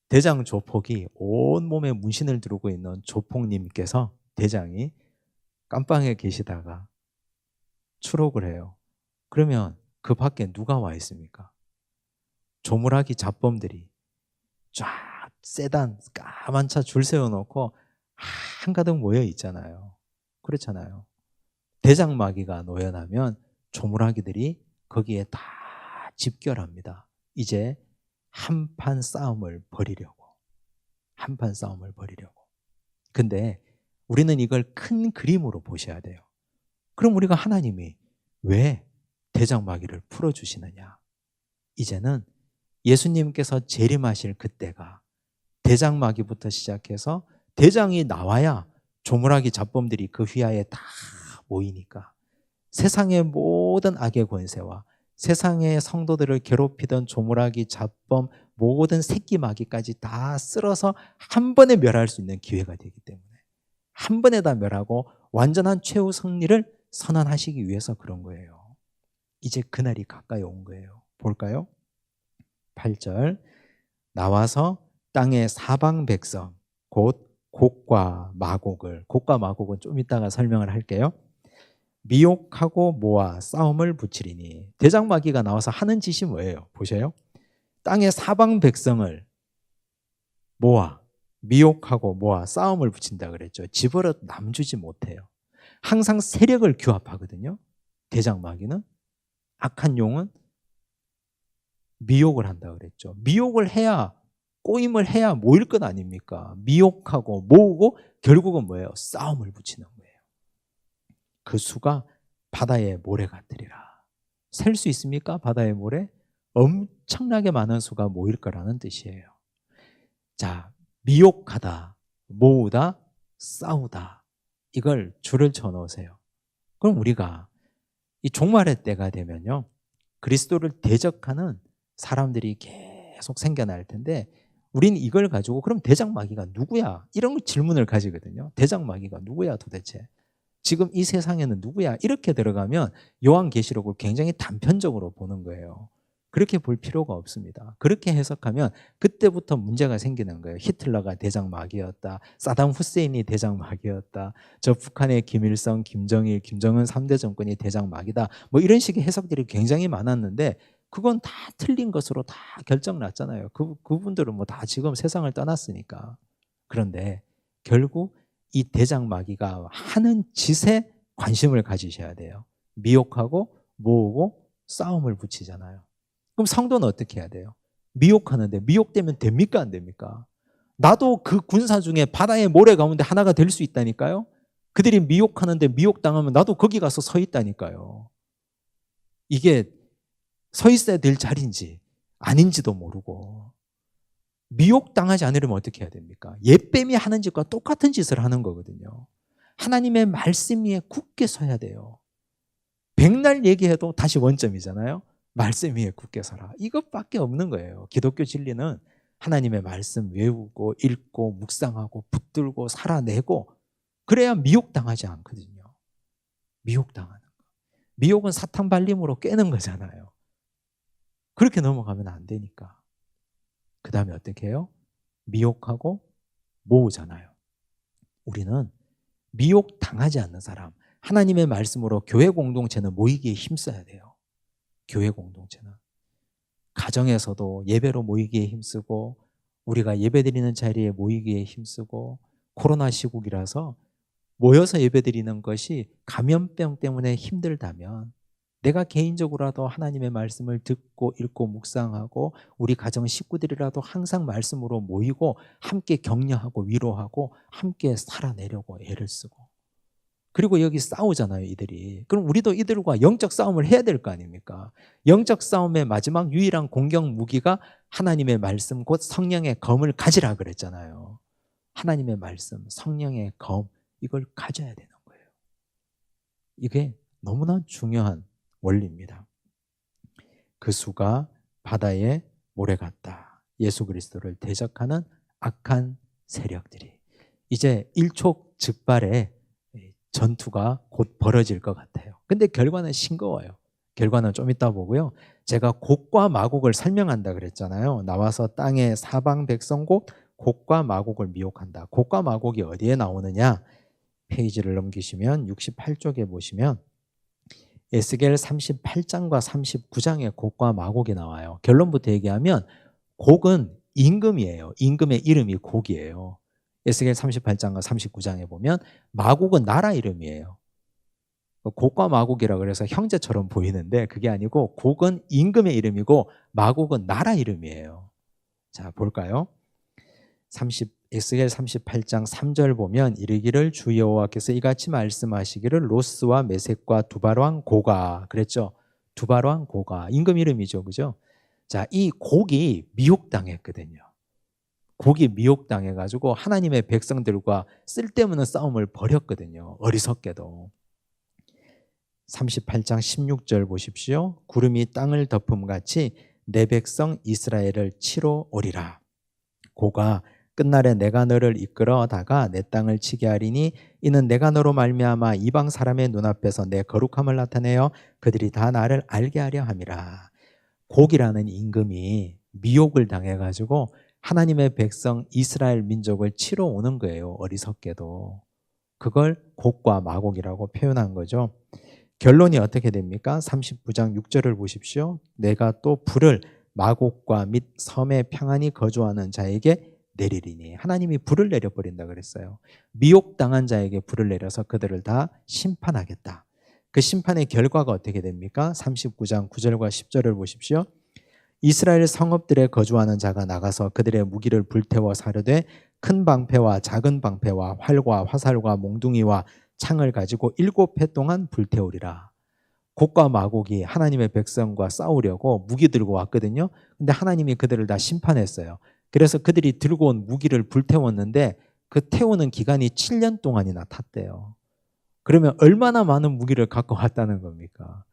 [SPEAKER 1] 대장 조폭이 온몸에 문신을 두르고 있는 조폭님께서 대장이 깜방에 계시다가 추록을 해요. 그러면 그 밖에 누가 와 있습니까? 조물하기 잡범들이 쫙 세단 까만 차 줄 세워놓고 한가득 모여 있잖아요. 그렇잖아요. 대장마귀가 노연하면 조물하기들이 거기에 다 집결합니다. 이제 한판 싸움을 벌이려고. 근데 우리는 이걸 큰 그림으로 보셔야 돼요. 그럼 우리가 하나님이 왜 대장마귀를 풀어주시느냐? 이제는 예수님께서 재림하실 그때가 대장마귀부터 시작해서 대장이 나와야 조물하기 잡범들이 그 휘하에 다 모이니까 세상의 모든 악의 권세와 세상의 성도들을 괴롭히던 조물하기 잡범 모든 새끼 마귀까지 다 쓸어서 한 번에 멸할 수 있는 기회가 되기 때문에 한 번에 다 멸하고 완전한 최후 승리를 선언하시기 위해서 그런 거예요. 이제 그날이 가까이 온 거예요. 볼까요? 8절 나와서 땅의 사방 백성 곧 곡과 마곡은 좀 이따가 설명을 할게요. 미혹하고 모아 싸움을 붙이리니 대장마귀가 나와서 하는 짓이 뭐예요? 보세요. 땅의 사방 백성을 미혹하고 모아 싸움을 붙인다 그랬죠. 집어릇 남주지 못해요. 항상 세력을 규합하거든요. 대장마귀는 악한 용은 미혹을 한다 그랬죠. 미혹을 해야 꼬임을 해야 모일 것 아닙니까? 미혹하고 모으고 결국은 뭐예요? 싸움을 붙이는 거예요. 그 수가 바다의 모래 같으리라. 셀 수 있습니까? 바다의 모래? 엄청나게 많은 수가 모일 거라는 뜻이에요. 자, 미혹하다, 모으다, 싸우다. 이걸 줄을 쳐 넣으세요. 그럼 우리가 이 종말의 때가 되면요. 그리스도를 대적하는 사람들이 계속 생겨날 텐데 우리는 이걸 가지고 그럼 대장마귀가 누구야? 이런 질문을 가지거든요. 대장마귀가 누구야 도대체? 지금 이 세상에는 누구야? 이렇게 들어가면 요한계시록을 굉장히 단편적으로 보는 거예요. 그렇게 볼 필요가 없습니다. 그렇게 해석하면 그때부터 문제가 생기는 거예요. 히틀러가 대장마귀였다. 사담 후세인이 대장마귀였다. 저 북한의 김일성, 김정일, 김정은 3대 정권이 대장마귀다. 뭐 이런 식의 해석들이 굉장히 많았는데 그건 다 틀린 것으로 다 결정 났잖아요. 그분들은 뭐 다 지금 세상을 떠났으니까. 그런데 결국 이 대장마귀가 하는 짓에 관심을 가지셔야 돼요. 미혹하고 모으고 싸움을 붙이잖아요. 그럼 성도는 어떻게 해야 돼요? 미혹하는데 미혹되면 됩니까? 안 됩니까? 나도 그 군사 중에 바다의 모래 가운데 하나가 될 수 있다니까요. 그들이 미혹하는데 미혹당하면 나도 거기 가서 서 있다니까요. 이게 서 있어야 될 자리인지 아닌지도 모르고 미혹당하지 않으려면 어떻게 해야 됩니까? 옛뱀이 하는 짓과 똑같은 짓을 하는 거거든요. 하나님의 말씀 위에 굳게 서야 돼요. 백날 얘기해도 다시 원점이잖아요. 말씀 위에 굳게 서라. 이것밖에 없는 거예요. 기독교 진리는 하나님의 말씀 외우고 읽고 묵상하고 붙들고 살아내고 그래야 미혹당하지 않거든요. 미혹당하는 거. 미혹은 사탄 발림으로 깨는 거잖아요. 그렇게 넘어가면 안 되니까. 그 다음에 어떻게 해요? 미혹하고 모으잖아요. 우리는 미혹당하지 않는 사람, 하나님의 말씀으로 교회 공동체는 모이기에 힘써야 돼요. 교회 공동체는. 가정에서도 예배로 모이기에 힘쓰고 우리가 예배드리는 자리에 모이기에 힘쓰고 코로나 시국이라서 모여서 예배드리는 것이 감염병 때문에 힘들다면 내가 개인적으로라도 하나님의 말씀을 듣고 읽고 묵상하고 우리 가정 식구들이라도 항상 말씀으로 모이고 함께 격려하고 위로하고 함께 살아내려고 애를 쓰고, 그리고 여기 싸우잖아요 이들이. 그럼 우리도 이들과 영적 싸움을 해야 될 거 아닙니까? 영적 싸움의 마지막 유일한 공격 무기가 하나님의 말씀 곧 성령의 검을 가지라 그랬잖아요. 하나님의 말씀, 성령의 검, 이걸 가져야 되는 거예요. 이게 너무나 중요한 원리입니다. 그 수가 바다의 모래 같다. 예수 그리스도를 대적하는 악한 세력들이 이제 일촉즉발의 전투가 곧 벌어질 것 같아요. 근데 결과는 싱거워요. 결과는 좀 이따 보고요. 제가 곡과 마곡을 설명한다 그랬잖아요. 나와서 땅의 사방 백성 곧 곡과 마곡을 미혹한다. 곡과 마곡이 어디에 나오느냐? 페이지를 넘기시면 68쪽에 보시면 에스겔 38장과 39장에 곡과 마곡이 나와요. 결론부터 얘기하면 곡은 임금이에요. 임금의 이름이 곡이에요. 에스겔 38장과 39장에 보면 마곡은 나라 이름이에요. 곡과 마곡이라 그래서 형제처럼 보이는데 그게 아니고 곡은 임금의 이름이고 마곡은 나라 이름이에요. 자, 볼까요? 에스겔 38장 3절 보면 이르기를 주 여호와께서 이같이 말씀하시기를 로스와 메섹과 두발왕 고가 그랬죠. 두발왕 고가 임금 이름이죠. 그죠? 자, 이 곡이 미혹당했거든요. 곡이 미혹당해가지고 하나님의 백성들과 쓸데없는 싸움을 벌였거든요. 어리석게도. 38장 16절 보십시오. 구름이 땅을 덮음같이 내 백성 이스라엘을 치러 오리라. 고가 끝날에 내가 너를 이끌어다가 내 땅을 치게 하리니 이는 내가 너로 말미암아 이방 사람의 눈앞에서 내 거룩함을 나타내어 그들이 다 나를 알게 하려 함이라. 곡이라는 임금이 미혹을 당해가지고 하나님의 백성 이스라엘 민족을 치러 오는 거예요. 어리석게도. 그걸 곡과 마곡이라고 표현한 거죠. 결론이 어떻게 됩니까? 39장 6절을 보십시오. 내가 또 불을 마곡과 및 섬에 평안히 거주하는 자에게 내리리니. 하나님이 불을 내려버린다 그랬어요. 미혹당한 자에게 불을 내려서 그들을 다 심판하겠다. 그 심판의 결과가 어떻게 됩니까? 39장 9절과 10절을 보십시오. 이스라엘 성읍들에 거주하는 자가 나가서 그들의 무기를 불태워 사르되 큰 방패와 작은 방패와 활과 화살과 몽둥이와 창을 가지고 7해 동안 불태우리라. 곡과 마곡이 하나님의 백성과 싸우려고 무기 들고 왔거든요. 근데 하나님이 그들을 다 심판했어요. 그래서 그들이 들고 온 무기를 불태웠는데 그 태우는 기간이 7년 동안이나 탔대요. 그러면 얼마나 많은 무기를 갖고 왔다는 겁니까?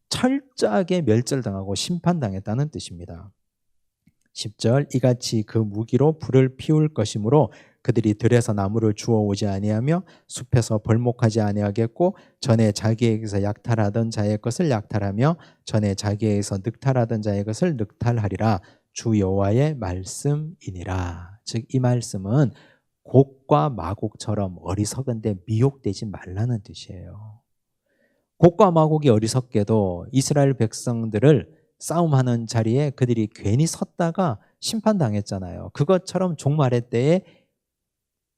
[SPEAKER 1] 철저하게 멸절당하고 심판당했다는 뜻입니다. 10절 이같이 그 무기로 불을 피울 것이므로 그들이 들에서 나무를 주워오지 아니하며 숲에서 벌목하지 아니하겠고 전에 자기에게서 약탈하던 자의 것을 약탈하며 전에 자기에게서 늑탈하던 자의 것을 늑탈하리라. 주 여호와의 말씀이니라. 즉 이 말씀은 곡과 마곡처럼 어리석은데 미혹되지 말라는 뜻이에요. 곡과 마곡이 어리석게도 이스라엘 백성들을 싸움하는 자리에 그들이 괜히 섰다가 심판당했잖아요. 그것처럼 종말의 때에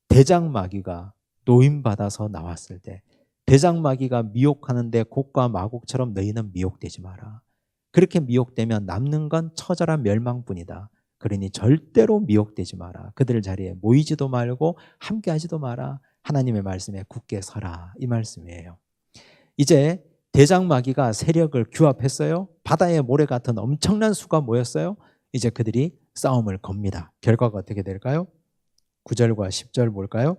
[SPEAKER 1] 대장마귀가 노임받아서 나왔을 때 대장마귀가 미혹하는데 곡과 마곡처럼 너희는 미혹되지 마라. 그렇게 미혹되면 남는 건 처절한 멸망뿐이다. 그러니 절대로 미혹되지 마라. 그들 자리에 모이지도 말고 함께하지도 마라. 하나님의 말씀에 굳게 서라. 이 말씀이에요. 이제 대장마귀가 세력을 규합했어요. 바다의 모래 같은 엄청난 수가 모였어요. 이제 그들이 싸움을 겁니다. 결과가 어떻게 될까요? 9절과 10절 볼까요?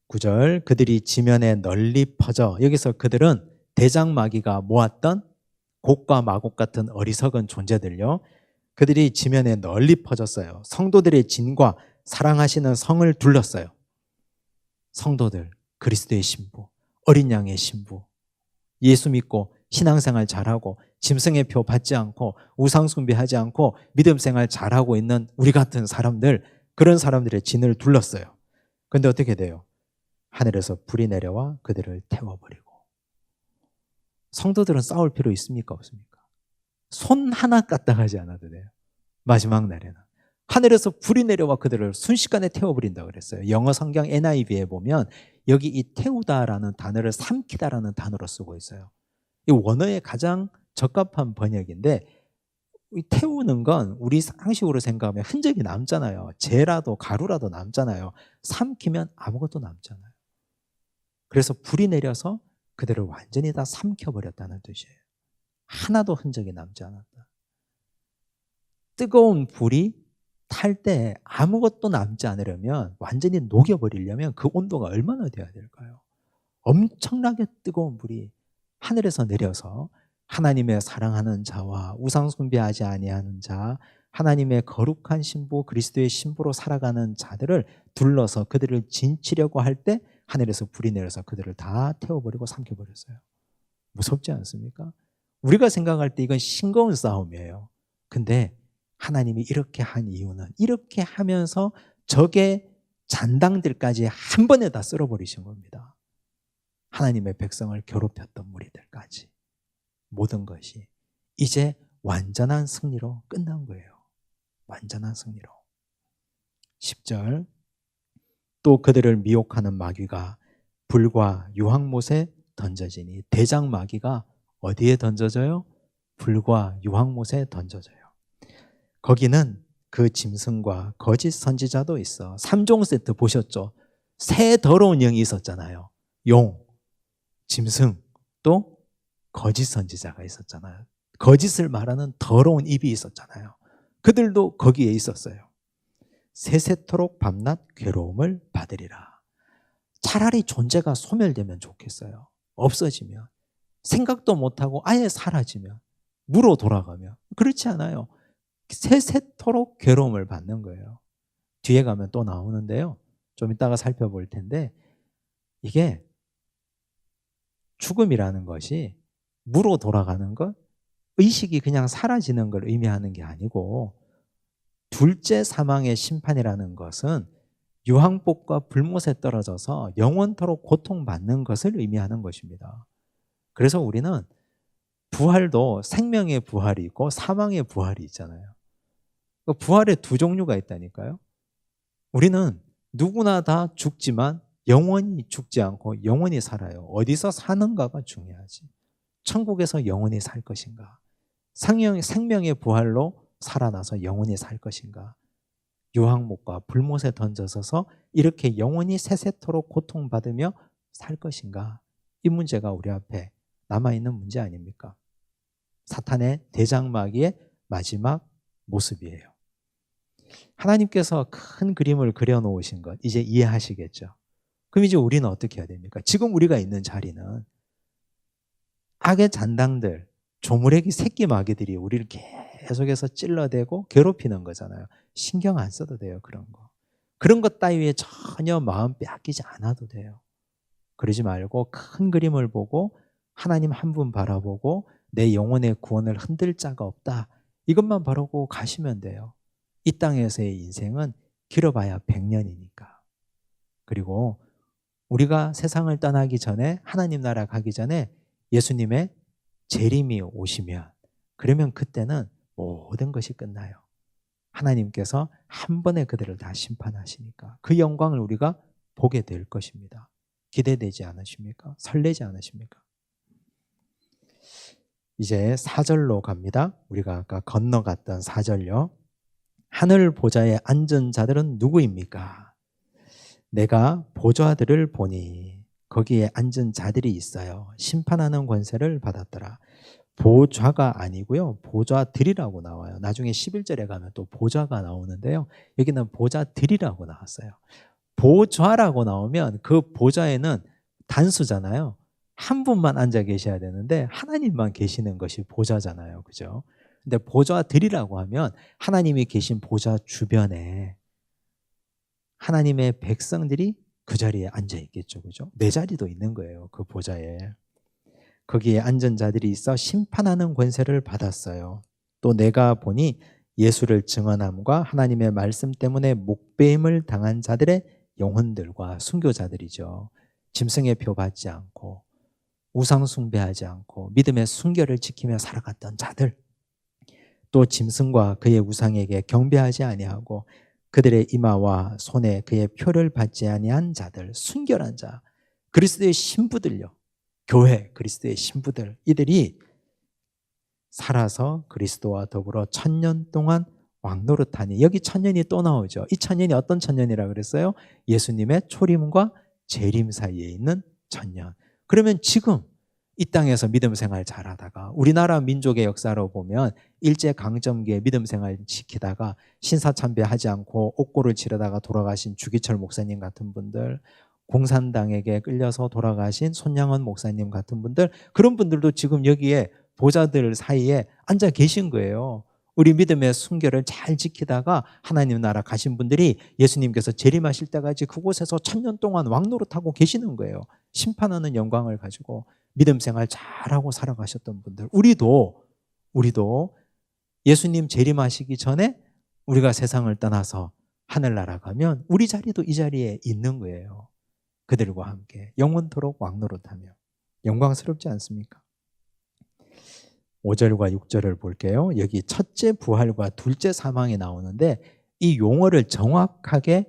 [SPEAKER 1] 9절 그들이 지면에 널리 퍼져. 여기서 그들은 대장마귀가 모았던 곡과 마곡 같은 어리석은 존재들요. 그들이 지면에 널리 퍼졌어요. 성도들의 진과 사랑하시는 성을 둘렀어요. 성도들, 그리스도의 신부, 어린 양의 신부, 예수 믿고 신앙생활 잘하고 짐승의 표 받지 않고 우상 숭배하지 않고 믿음 생활 잘하고 있는 우리 같은 사람들, 그런 사람들의 진을 둘렀어요. 그런데 어떻게 돼요? 하늘에서 불이 내려와 그들을 태워버리고. 성도들은 싸울 필요 있습니까? 없습니까? 손 하나 까딱하지 않아도 돼요. 마지막 날에는 하늘에서 불이 내려와 그들을 순식간에 태워버린다고 그랬어요. 영어 성경 NIV에 보면 여기 이 태우다라는 단어를 삼키다라는 단어로 쓰고 있어요. 이 원어의 가장 적합한 번역인데, 이 태우는 건 우리 상식으로 생각하면 흔적이 남잖아요. 재라도 가루라도 남잖아요. 삼키면 아무것도 남잖아요. 그래서 불이 내려서 그들을 완전히 다 삼켜버렸다는 뜻이에요. 하나도 흔적이 남지 않았다. 뜨거운 불이 탈 때 아무것도 남지 않으려면, 완전히 녹여버리려면 그 온도가 얼마나 돼야 될까요? 엄청나게 뜨거운 불이 하늘에서 내려서 하나님의 사랑하는 자와 우상 숭배하지 아니하는 자, 하나님의 거룩한 신부 그리스도의 신부로 살아가는 자들을 둘러서 그들을 진치려고 할 때 하늘에서 불이 내려서 그들을 다 태워버리고 삼켜버렸어요. 무섭지 않습니까? 우리가 생각할 때 이건 싱거운 싸움이에요. 근데 하나님이 이렇게 한 이유는, 이렇게 하면서 적의 잔당들까지 한 번에 다 쓸어버리신 겁니다. 하나님의 백성을 괴롭혔던 무리들까지. 모든 것이 이제 완전한 승리로 끝난 거예요. 완전한 승리로. 10절, 또 그들을 미혹하는 마귀가 불과 유황못에 던져지니. 대장 마귀가 어디에 던져져요? 불과 유황못에 던져져요. 거기는 그 짐승과 거짓 선지자도 있어. 3종 세트 보셨죠? 세 더러운 영이 있었잖아요. 용, 짐승, 또 거짓 선지자가 있었잖아요. 거짓을 말하는 더러운 입이 있었잖아요. 그들도 거기에 있었어요. 세세토록 밤낮 괴로움을 받으리라. 차라리 존재가 소멸되면 좋겠어요. 없어지면, 생각도 못하고 아예 사라지면, 무로 돌아가면. 그렇지 않아요. 세세토록 괴로움을 받는 거예요. 뒤에 가면 또 나오는데요, 좀 이따가 살펴볼 텐데, 이게 죽음이라는 것이 무로 돌아가는 것, 의식이 그냥 사라지는 걸 의미하는 게 아니고, 둘째 사망의 심판이라는 것은 유황꽃과 불못에 떨어져서 영원토록 고통받는 것을 의미하는 것입니다. 그래서 우리는 부활도 생명의 부활이 있고 사망의 부활이 있잖아요. 부활의 두 종류가 있다니까요. 우리는 누구나 다 죽지만 영원히 죽지 않고 영원히 살아요. 어디서 사는가가 중요하지. 천국에서 영원히 살 것인가, 생명의 부활로 살아나서 영원히 살 것인가, 유황못과 불못에 던져서서 이렇게 영원히 세세토록 고통받으며 살 것인가, 이 문제가 우리 앞에 남아있는 문제 아닙니까? 사탄의 대장마귀의 마지막 모습이에요. 하나님께서 큰 그림을 그려놓으신 것 이제 이해하시겠죠? 그럼 이제 우리는 어떻게 해야 됩니까? 지금 우리가 있는 자리는 악의 잔당들, 조무래기 새끼 마귀들이 우리를 계속해서 찔러대고 괴롭히는 거잖아요. 신경 안 써도 돼요. 그런 것 따위에 전혀 마음 빼앗기지 않아도 돼요. 그러지 말고 큰 그림을 보고 하나님 한 분 바라보고 내 영혼의 구원을 흔들 자가 없다, 이것만 바라고 가시면 돼요. 이 땅에서의 인생은 길어봐야 100년이니까. 그리고 우리가 세상을 떠나기 전에, 하나님 나라 가기 전에 예수님의 재림이 오시면, 그러면 그때는 모든 것이 끝나요. 하나님께서 한 번에 그들을 다 심판하시니까 그 영광을 우리가 보게 될 것입니다. 기대되지 않으십니까? 설레지 않으십니까? 이제 4절로 갑니다. 우리가 아까 건너갔던 4절요. 하늘 보좌에 앉은 자들은 누구입니까? 내가 보좌들을 보니 거기에 앉은 자들이 있어요. 심판하는 권세를 받았더라. 보좌가 아니고요, 보좌들이라고 나와요. 나중에 11절에 가면 또 보좌가 나오는데요, 여기는 보좌들이라고 나왔어요. 보좌라고 나오면 그 보좌에는 단수잖아요. 한 분만 앉아 계셔야 되는데 하나님만 계시는 것이 보좌잖아요. 그죠? 근데 보좌들이라고 하면 하나님이 계신 보좌 주변에 하나님의 백성들이 그 자리에 앉아 있겠죠. 그죠? 내 자리도 있는 거예요. 그 보좌에. 거기에 앉은 자들이 있어 심판하는 권세를 받았어요. 또 내가 보니 예수를 증언함과 하나님의 말씀 때문에 목배임을 당한 자들의 영혼들과 순교자들이죠. 짐승의 표 받지 않고 우상 숭배하지 않고 믿음의 순결을 지키며 살아갔던 자들, 또 짐승과 그의 우상에게 경배하지 아니하고 그들의 이마와 손에 그의 표를 받지 아니한 자들, 순결한 자, 그리스도의 신부들요. 교회, 그리스도의 신부들, 이들이 살아서 그리스도와 더불어 1000년 동안 왕노릇하니, 여기 1000년이 또 나오죠. 이 1000년이 어떤 1000년이라 그랬어요? 예수님의 초림과 재림 사이에 있는 1000년. 그러면 지금 이 땅에서 믿음 생활 잘하다가, 우리나라 민족의 역사로 보면 일제강점기에 믿음 생활 지키다가 신사참배하지 않고 옥고를 치르다가 돌아가신 주기철 목사님 같은 분들, 공산당에게 끌려서 돌아가신 손양원 목사님 같은 분들, 그런 분들도 지금 여기에 보좌들 사이에 앉아 계신 거예요. 우리 믿음의 순결을 잘 지키다가 하나님 나라 가신 분들이 예수님께서 재림하실 때까지 그곳에서 1000년 동안 왕노릇하고 계시는 거예요. 심판하는 영광을 가지고 믿음 생활 잘하고 살아가셨던 분들, 우리도 예수님 재림하시기 전에 우리가 세상을 떠나서 하늘나라 가면 우리 자리도 이 자리에 있는 거예요. 그들과 함께 영원토록 왕노릇하며. 영광스럽지 않습니까? 5절과 6절을 볼게요. 여기 첫째 부활과 둘째 사망이 나오는데 이 용어를 정확하게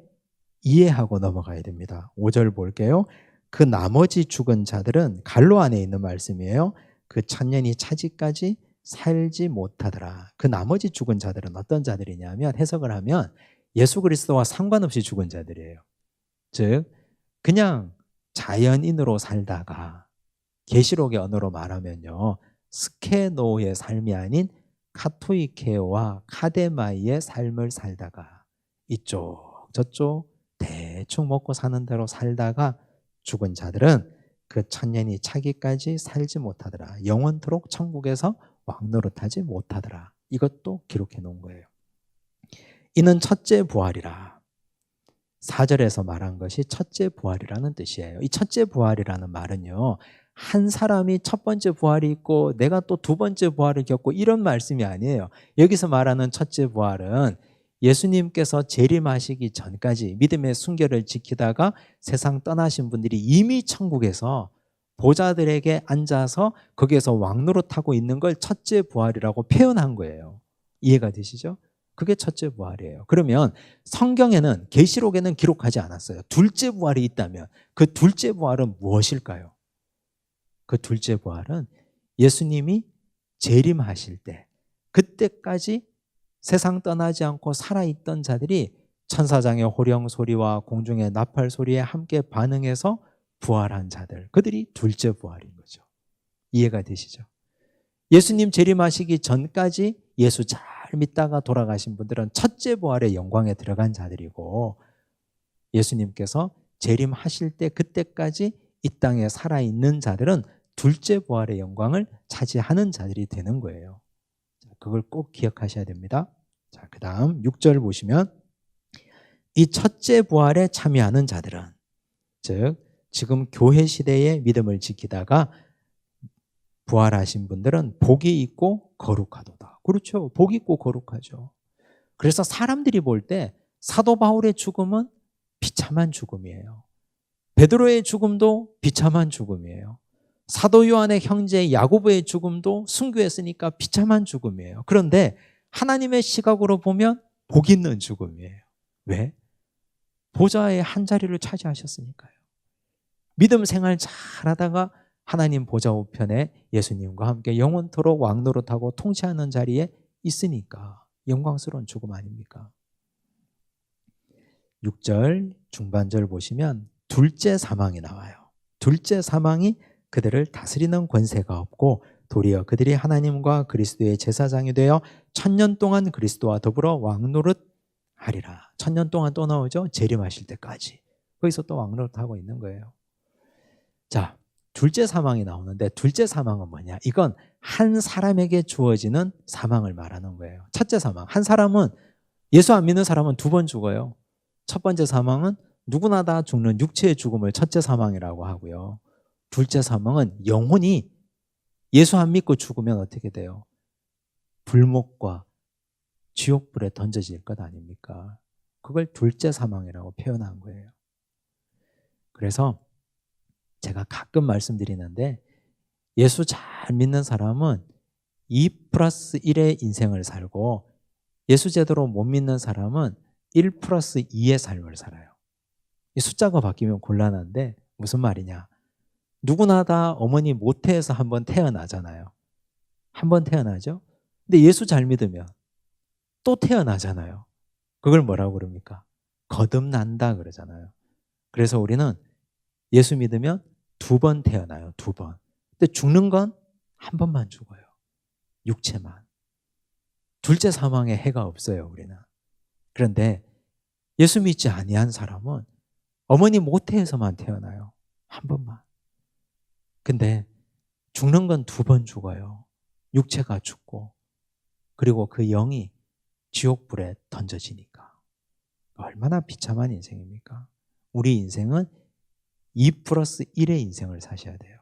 [SPEAKER 1] 이해하고 넘어가야 됩니다. 5절 볼게요. 그 나머지 죽은 자들은, 갈로 안에 있는 말씀이에요. 그 1000년이 차지까지 살지 못하더라. 그 나머지 죽은 자들은 어떤 자들이냐면, 해석을 하면 예수 그리스도와 상관없이 죽은 자들이에요. 즉 그냥 자연인으로 살다가, 계시록의 언어로 말하면요, 스케노의 삶이 아닌 카토이케오와 카데마이의 삶을 살다가 이쪽 저쪽 대충 먹고 사는 대로 살다가 죽은 자들은 그 1000년이 차기까지 살지 못하더라. 영원토록 천국에서 왕노릇하지 못하더라. 이것도 기록해 놓은 거예요. 이는 첫째 부활이라. 4절에서 말한 것이 첫째 부활이라는 뜻이에요. 이 첫째 부활이라는 말은요, 한 사람이 첫 번째 부활이 있고 내가 또 두 번째 부활을 겪고 이런 말씀이 아니에요. 여기서 말하는 첫째 부활은 예수님께서 재림하시기 전까지 믿음의 순결을 지키다가 세상 떠나신 분들이 이미 천국에서 보좌들에게 앉아서 거기에서 왕노릇하고 있는 걸 첫째 부활이라고 표현한 거예요. 이해가 되시죠? 그게 첫째 부활이에요. 그러면 성경에는, 계시록에는 기록하지 않았어요. 둘째 부활이 있다면 그 둘째 부활은 무엇일까요? 그 둘째 부활은 예수님이 재림하실 때, 그때까지 세상 떠나지 않고 살아있던 자들이 천사장의 호령 소리와 공중의 나팔 소리에 함께 반응해서 부활한 자들, 그들이 둘째 부활인 거죠. 이해가 되시죠? 예수님 재림하시기 전까지 예수 잘 믿다가 돌아가신 분들은 첫째 부활의 영광에 들어간 자들이고, 예수님께서 재림하실 때 그때까지 이 땅에 살아있는 자들은 둘째 부활의 영광을 차지하는 자들이 되는 거예요. 그걸 꼭 기억하셔야 됩니다. 자, 그 다음 6절 보시면, 이 첫째 부활에 참여하는 자들은, 즉 지금 교회 시대의 믿음을 지키다가 부활하신 분들은 복이 있고 거룩하도다. 그렇죠. 복이 있고 거룩하죠. 그래서 사람들이 볼 때 사도 바울의 죽음은 비참한 죽음이에요. 베드로의 죽음도 비참한 죽음이에요. 사도 요한의 형제 야고보의 죽음도 순교했으니까 비참한 죽음이에요. 그런데 하나님의 시각으로 보면 복 있는 죽음이에요. 왜? 보좌의 한 자리를 차지하셨으니까요. 믿음 생활 잘하다가 하나님 보좌 우편에 예수님과 함께 영원토록 왕노릇하고 통치하는 자리에 있으니까 영광스러운 죽음 아닙니까? 6절 중반절 보시면 둘째 사망이 나와요. 둘째 사망이 그들을 다스리는 권세가 없고 도리어 그들이 하나님과 그리스도의 제사장이 되어 1000년 동안 그리스도와 더불어 왕노릇하리라. 1000년 동안 또 나오죠. 재림하실 때까지. 거기서 또 왕노릇하고 있는 거예요. 자, 둘째 사망이 나오는데 둘째 사망은 뭐냐? 이건 한 사람에게 주어지는 사망을 말하는 거예요. 첫째 사망. 한 사람은, 예수 안 믿는 사람은 2번 죽어요. 첫 번째 사망은 누구나 다 죽는 육체의 죽음을 첫째 사망이라고 하고요. 둘째 사망은 영혼이 예수 안 믿고 죽으면 어떻게 돼요? 불목과 지옥불에 던져질 것 아닙니까? 그걸 둘째 사망이라고 표현한 거예요. 그래서 제가 가끔 말씀드리는데, 예수 잘 믿는 사람은 2+1의 인생을 살고, 예수 제대로 못 믿는 사람은 1+2의 삶을 살아요. 이 숫자가 바뀌면 곤란한데 무슨 말이냐? 누구나 다 어머니 모태에서 한번 태어나잖아요. 한번 태어나죠. 근데 예수 잘 믿으면 또 태어나잖아요. 그걸 뭐라고 그럽니까? 거듭난다 그러잖아요. 그래서 우리는 예수 믿으면 2번 태어나요. 2번. 근데 죽는 건 한 번만 죽어요. 육체만. 둘째 사망에 해가 없어요, 우리는. 그런데 예수 믿지 아니한 사람은 어머니 모태에서만 태어나요. 한 번만. 근데 죽는 건 2번 죽어요. 육체가 죽고, 그리고 그 영이 지옥불에 던져지니까. 얼마나 비참한 인생입니까? 우리 인생은 2+1의 인생을 사셔야 돼요.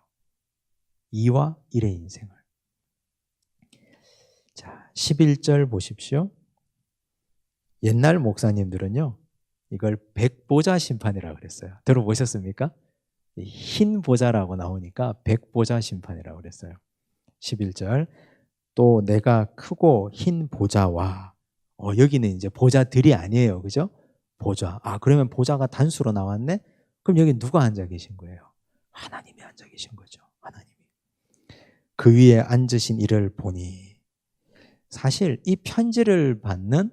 [SPEAKER 1] 2와 1의 인생을. 자, 11절 보십시오. 옛날 목사님들은요, 이걸 백보자 심판이라고 그랬어요. 들어보셨습니까? 흰 보자라고 나오니까 백보자 심판이라고 그랬어요. 11절. 또 내가 크고 흰 보자와, 여기는 이제 보자들이 아니에요. 그죠? 보좌. 그러면 보좌가 단수로 나왔네? 그럼 여기 누가 앉아 계신 거예요? 하나님이 앉아 계신 거죠. 하나님이. 그 위에 앉으신 이를 보니, 사실 이 편지를 받는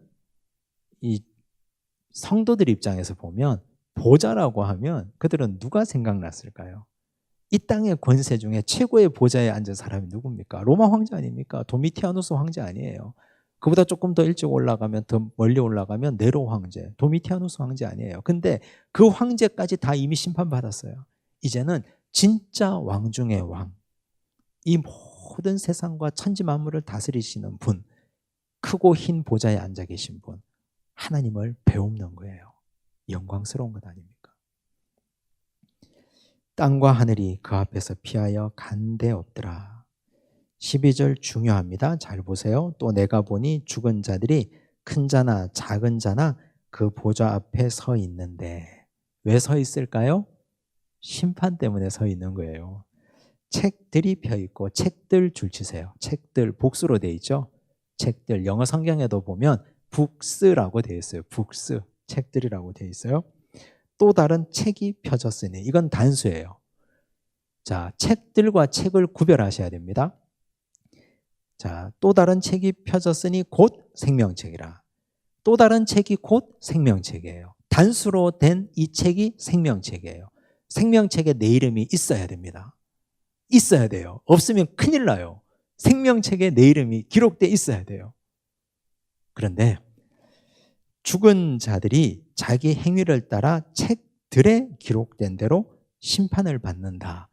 [SPEAKER 1] 이 성도들 입장에서 보면 보좌라고 하면 그들은 누가 생각났을까요? 이 땅의 권세 중에 최고의 보좌에 앉은 사람이 누굽니까? 로마 황제 아닙니까? 도미티아누스 황제 아니에요. 그보다 조금 더 일찍 올라가면, 더 멀리 올라가면 네로 황제, 도미티아누스 황제 아니에요. 근데 그 황제까지 다 이미 심판받았어요. 이제는 진짜 왕 중의 왕, 이 모든 세상과 천지 만물을 다스리시는 분, 크고 흰 보좌에 앉아 계신 분, 하나님을 배웁는 거예요. 영광스러운 것 아닙니까? 땅과 하늘이 그 앞에서 피하여 간데 없더라. 12절 중요합니다. 잘 보세요. 또 내가 보니 죽은 자들이 큰 자나 작은 자나 그 보좌 앞에 서 있는데, 왜 서 있을까요? 심판 때문에 서 있는 거예요. 책들이 펴 있고, 책들 줄치세요. 책들 복수로 돼 있죠. 책들, 영어 성경에도 보면 북스라고 되어 있어요. 북스, 책들이라고 되어 있어요. 또 다른 책이 펴졌으니, 이건 단수예요. 자, 책들과 책을 구별하셔야 됩니다. 자, 또 다른 책이 펴졌으니 곧 생명책이라. 또 다른 책이 곧 생명책이에요. 단수로 된 이 책이 생명책이에요. 생명책에 내 이름이 있어야 됩니다. 있어야 돼요. 없으면 큰일 나요. 생명책에 내 이름이 기록돼 있어야 돼요. 그런데 죽은 자들이 자기 행위를 따라 책들에 기록된 대로 심판을 받는다.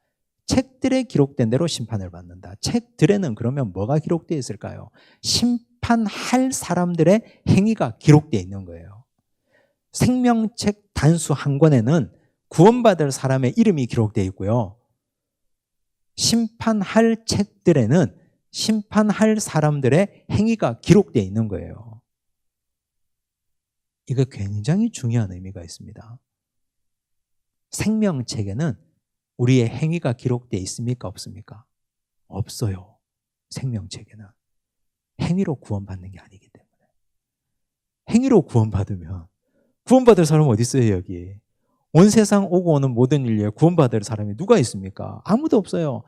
[SPEAKER 1] 책들에 기록된 대로 심판을 받는다. 책들에는 그러면 뭐가 기록되어 있을까요? 심판할 사람들의 행위가 기록되어 있는 거예요. 생명책 단수 한 권에는 구원받을 사람의 이름이 기록되어 있고요. 심판할 책들에는 심판할 사람들의 행위가 기록되어 있는 거예요. 이거 굉장히 중요한 의미가 있습니다. 생명책에는 우리의 행위가 기록되어 있습니까? 없습니까? 없어요. 생명책에는. 행위로 구원받는 게 아니기 때문에. 행위로 구원받으면 구원받을 사람 어디 있어요, 여기? 온 세상 오고 오는 모든 인류에 구원받을 사람이 누가 있습니까? 아무도 없어요.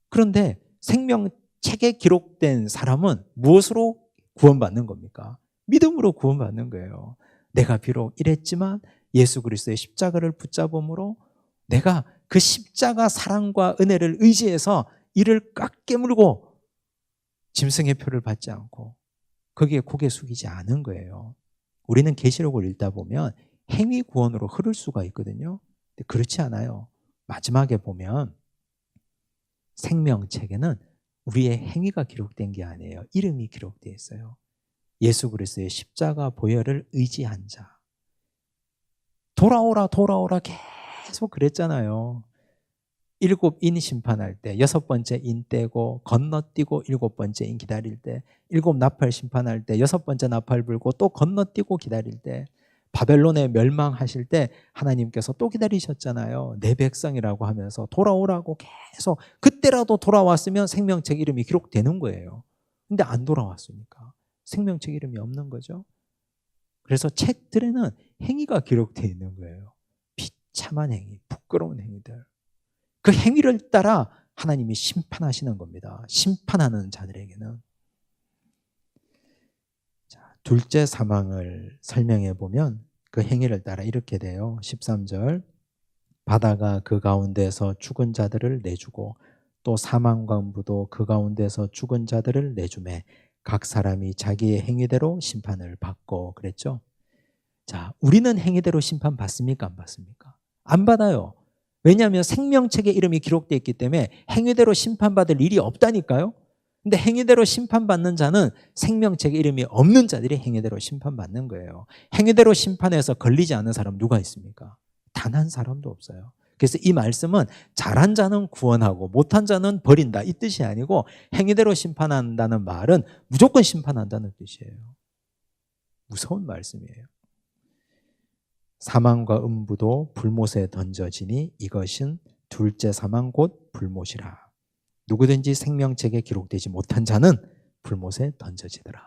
[SPEAKER 1] 그런데 생명책에 기록된 사람은 무엇으로 구원받는 겁니까? 믿음으로 구원받는 거예요. 내가 비록 이랬지만 예수 그리스도의 십자가를 붙잡음으로 내가 그 십자가 사랑과 은혜를 의지해서 이를 꽉 깨물고 짐승의 표를 받지 않고 거기에 고개 숙이지 않은 거예요. 우리는 계시록을 읽다 보면 행위 구원으로 흐를 수가 있거든요. 근데 그렇지 않아요. 마지막에 보면 생명책에는 우리의 행위가 기록된 게 아니에요. 이름이 기록되어 있어요. 예수 그리스도의 십자가 보혈을 의지한 자. 돌아오라 돌아오라 계속 그랬잖아요. 7인 심판할 때 6번째 인 떼고 건너뛰고 7번째 인 기다릴 때, 7 나팔 심판할 때 6번째 나팔 불고 또 건너뛰고 기다릴 때, 바벨론에 멸망하실 때 하나님께서 또 기다리셨잖아요. 내 백성이라고 하면서 돌아오라고 계속. 그때라도 돌아왔으면 생명책 이름이 기록되는 거예요. 근데 안 돌아왔으니까 생명책 이름이 없는 거죠. 그래서 책들에는 행위가 기록되어 있는 거예요. 비참한 행위, 부끄러운 행위들. 그 행위를 따라 하나님이 심판하시는 겁니다. 심판하는 자들에게는. 자, 둘째 사망을 설명해 보면 그 행위를 따라 이렇게 돼요. 13절. 바다가 그 가운데서 죽은 자들을 내주고 또 사망관부도 그 가운데서 죽은 자들을 내주매 각 사람이 자기의 행위대로 심판을 받고 그랬죠. 자, 우리는 행위대로 심판 받습니까? 안 받습니까? 안 받아요. 왜냐하면 생명책에 이름이 기록되어 있기 때문에 행위대로 심판받을 일이 없다니까요. 근데 행위대로 심판받는 자는 생명책에 이름이 없는 자들이 행위대로 심판받는 거예요. 행위대로 심판해서 걸리지 않는 사람 누가 있습니까? 단 한 사람도 없어요. 그래서 이 말씀은 잘한 자는 구원하고 못한 자는 버린다 이 뜻이 아니고 행위대로 심판한다는 말은 무조건 심판한다는 뜻이에요. 무서운 말씀이에요. 사망과 음부도 불못에 던져지니 이것은 둘째 사망 곧 불못이라. 누구든지 생명책에 기록되지 못한 자는 불못에 던져지더라.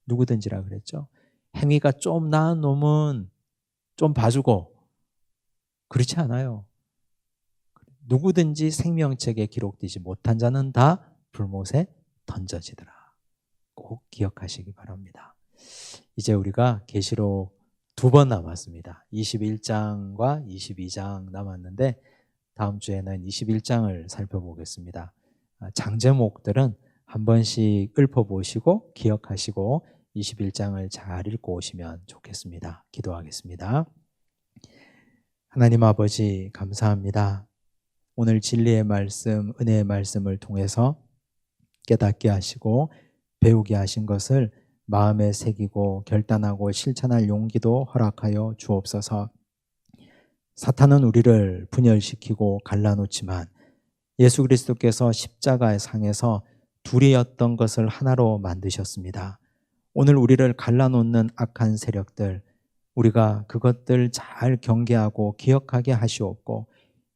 [SPEAKER 1] 누구든지라 그랬죠. 행위가 좀 나은 놈은 좀 봐주고 그렇지 않아요. 누구든지 생명책에 기록되지 못한 자는 다 불못에 던져지더라. 꼭 기억하시기 바랍니다. 이제 우리가 계시록 2번 남았습니다. 21장과 22장 남았는데 다음 주에는 21장을 살펴보겠습니다. 장제목들은 한 번씩 읊어보시고 기억하시고 21장을 잘 읽고 오시면 좋겠습니다. 기도하겠습니다. 하나님 아버지 감사합니다. 오늘 진리의 말씀, 은혜의 말씀을 통해서 깨닫게 하시고 배우게 하신 것을 마음에 새기고 결단하고 실천할 용기도 허락하여 주옵소서. 사탄은 우리를 분열시키고 갈라놓지만 예수 그리스도께서 십자가의 상에서 둘이었던 것을 하나로 만드셨습니다. 오늘 우리를 갈라놓는 악한 세력들, 우리가 그것들 잘 경계하고 기억하게 하시옵고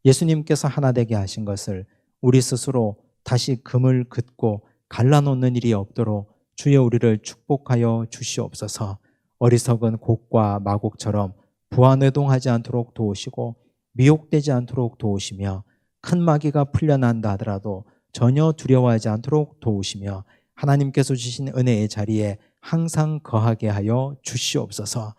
[SPEAKER 1] 예수님께서 하나 되게 하신 것을 우리 스스로 다시 금을 긋고 갈라놓는 일이 없도록 주여 우리를 축복하여 주시옵소서. 어리석은 곡과 마곡처럼 부안해동하지 않도록 도우시고 미혹되지 않도록 도우시며 큰 마귀가 풀려난다 하더라도 전혀 두려워하지 않도록 도우시며 하나님께서 주신 은혜의 자리에 항상 거하게 하여 주시옵소서.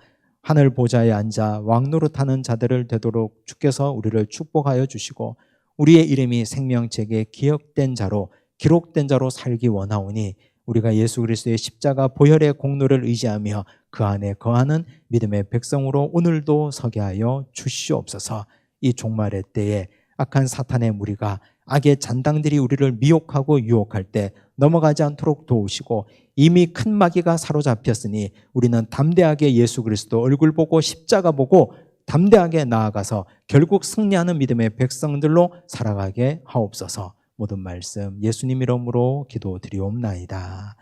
[SPEAKER 1] 하늘 보좌에 앉아 왕노릇하는 자들을 되도록 주께서 우리를 축복하여 주시고 우리의 이름이 생명책에 기록된 자로 살기 원하오니 우리가 예수 그리스도의 십자가 보혈의 공로를 의지하며 그 안에 거하는 믿음의 백성으로 오늘도 서게 하여 주시옵소서. 이 종말의 때에 악한 사탄의 무리가 악의 잔당들이 우리를 미혹하고 유혹할 때 넘어가지 않도록 도우시고 이미 큰 마귀가 사로잡혔으니 우리는 담대하게 예수 그리스도 얼굴 보고 십자가 보고 담대하게 나아가서 결국 승리하는 믿음의 백성들로 살아가게 하옵소서. 모든 말씀 예수님 이름으로 기도드리옵나이다.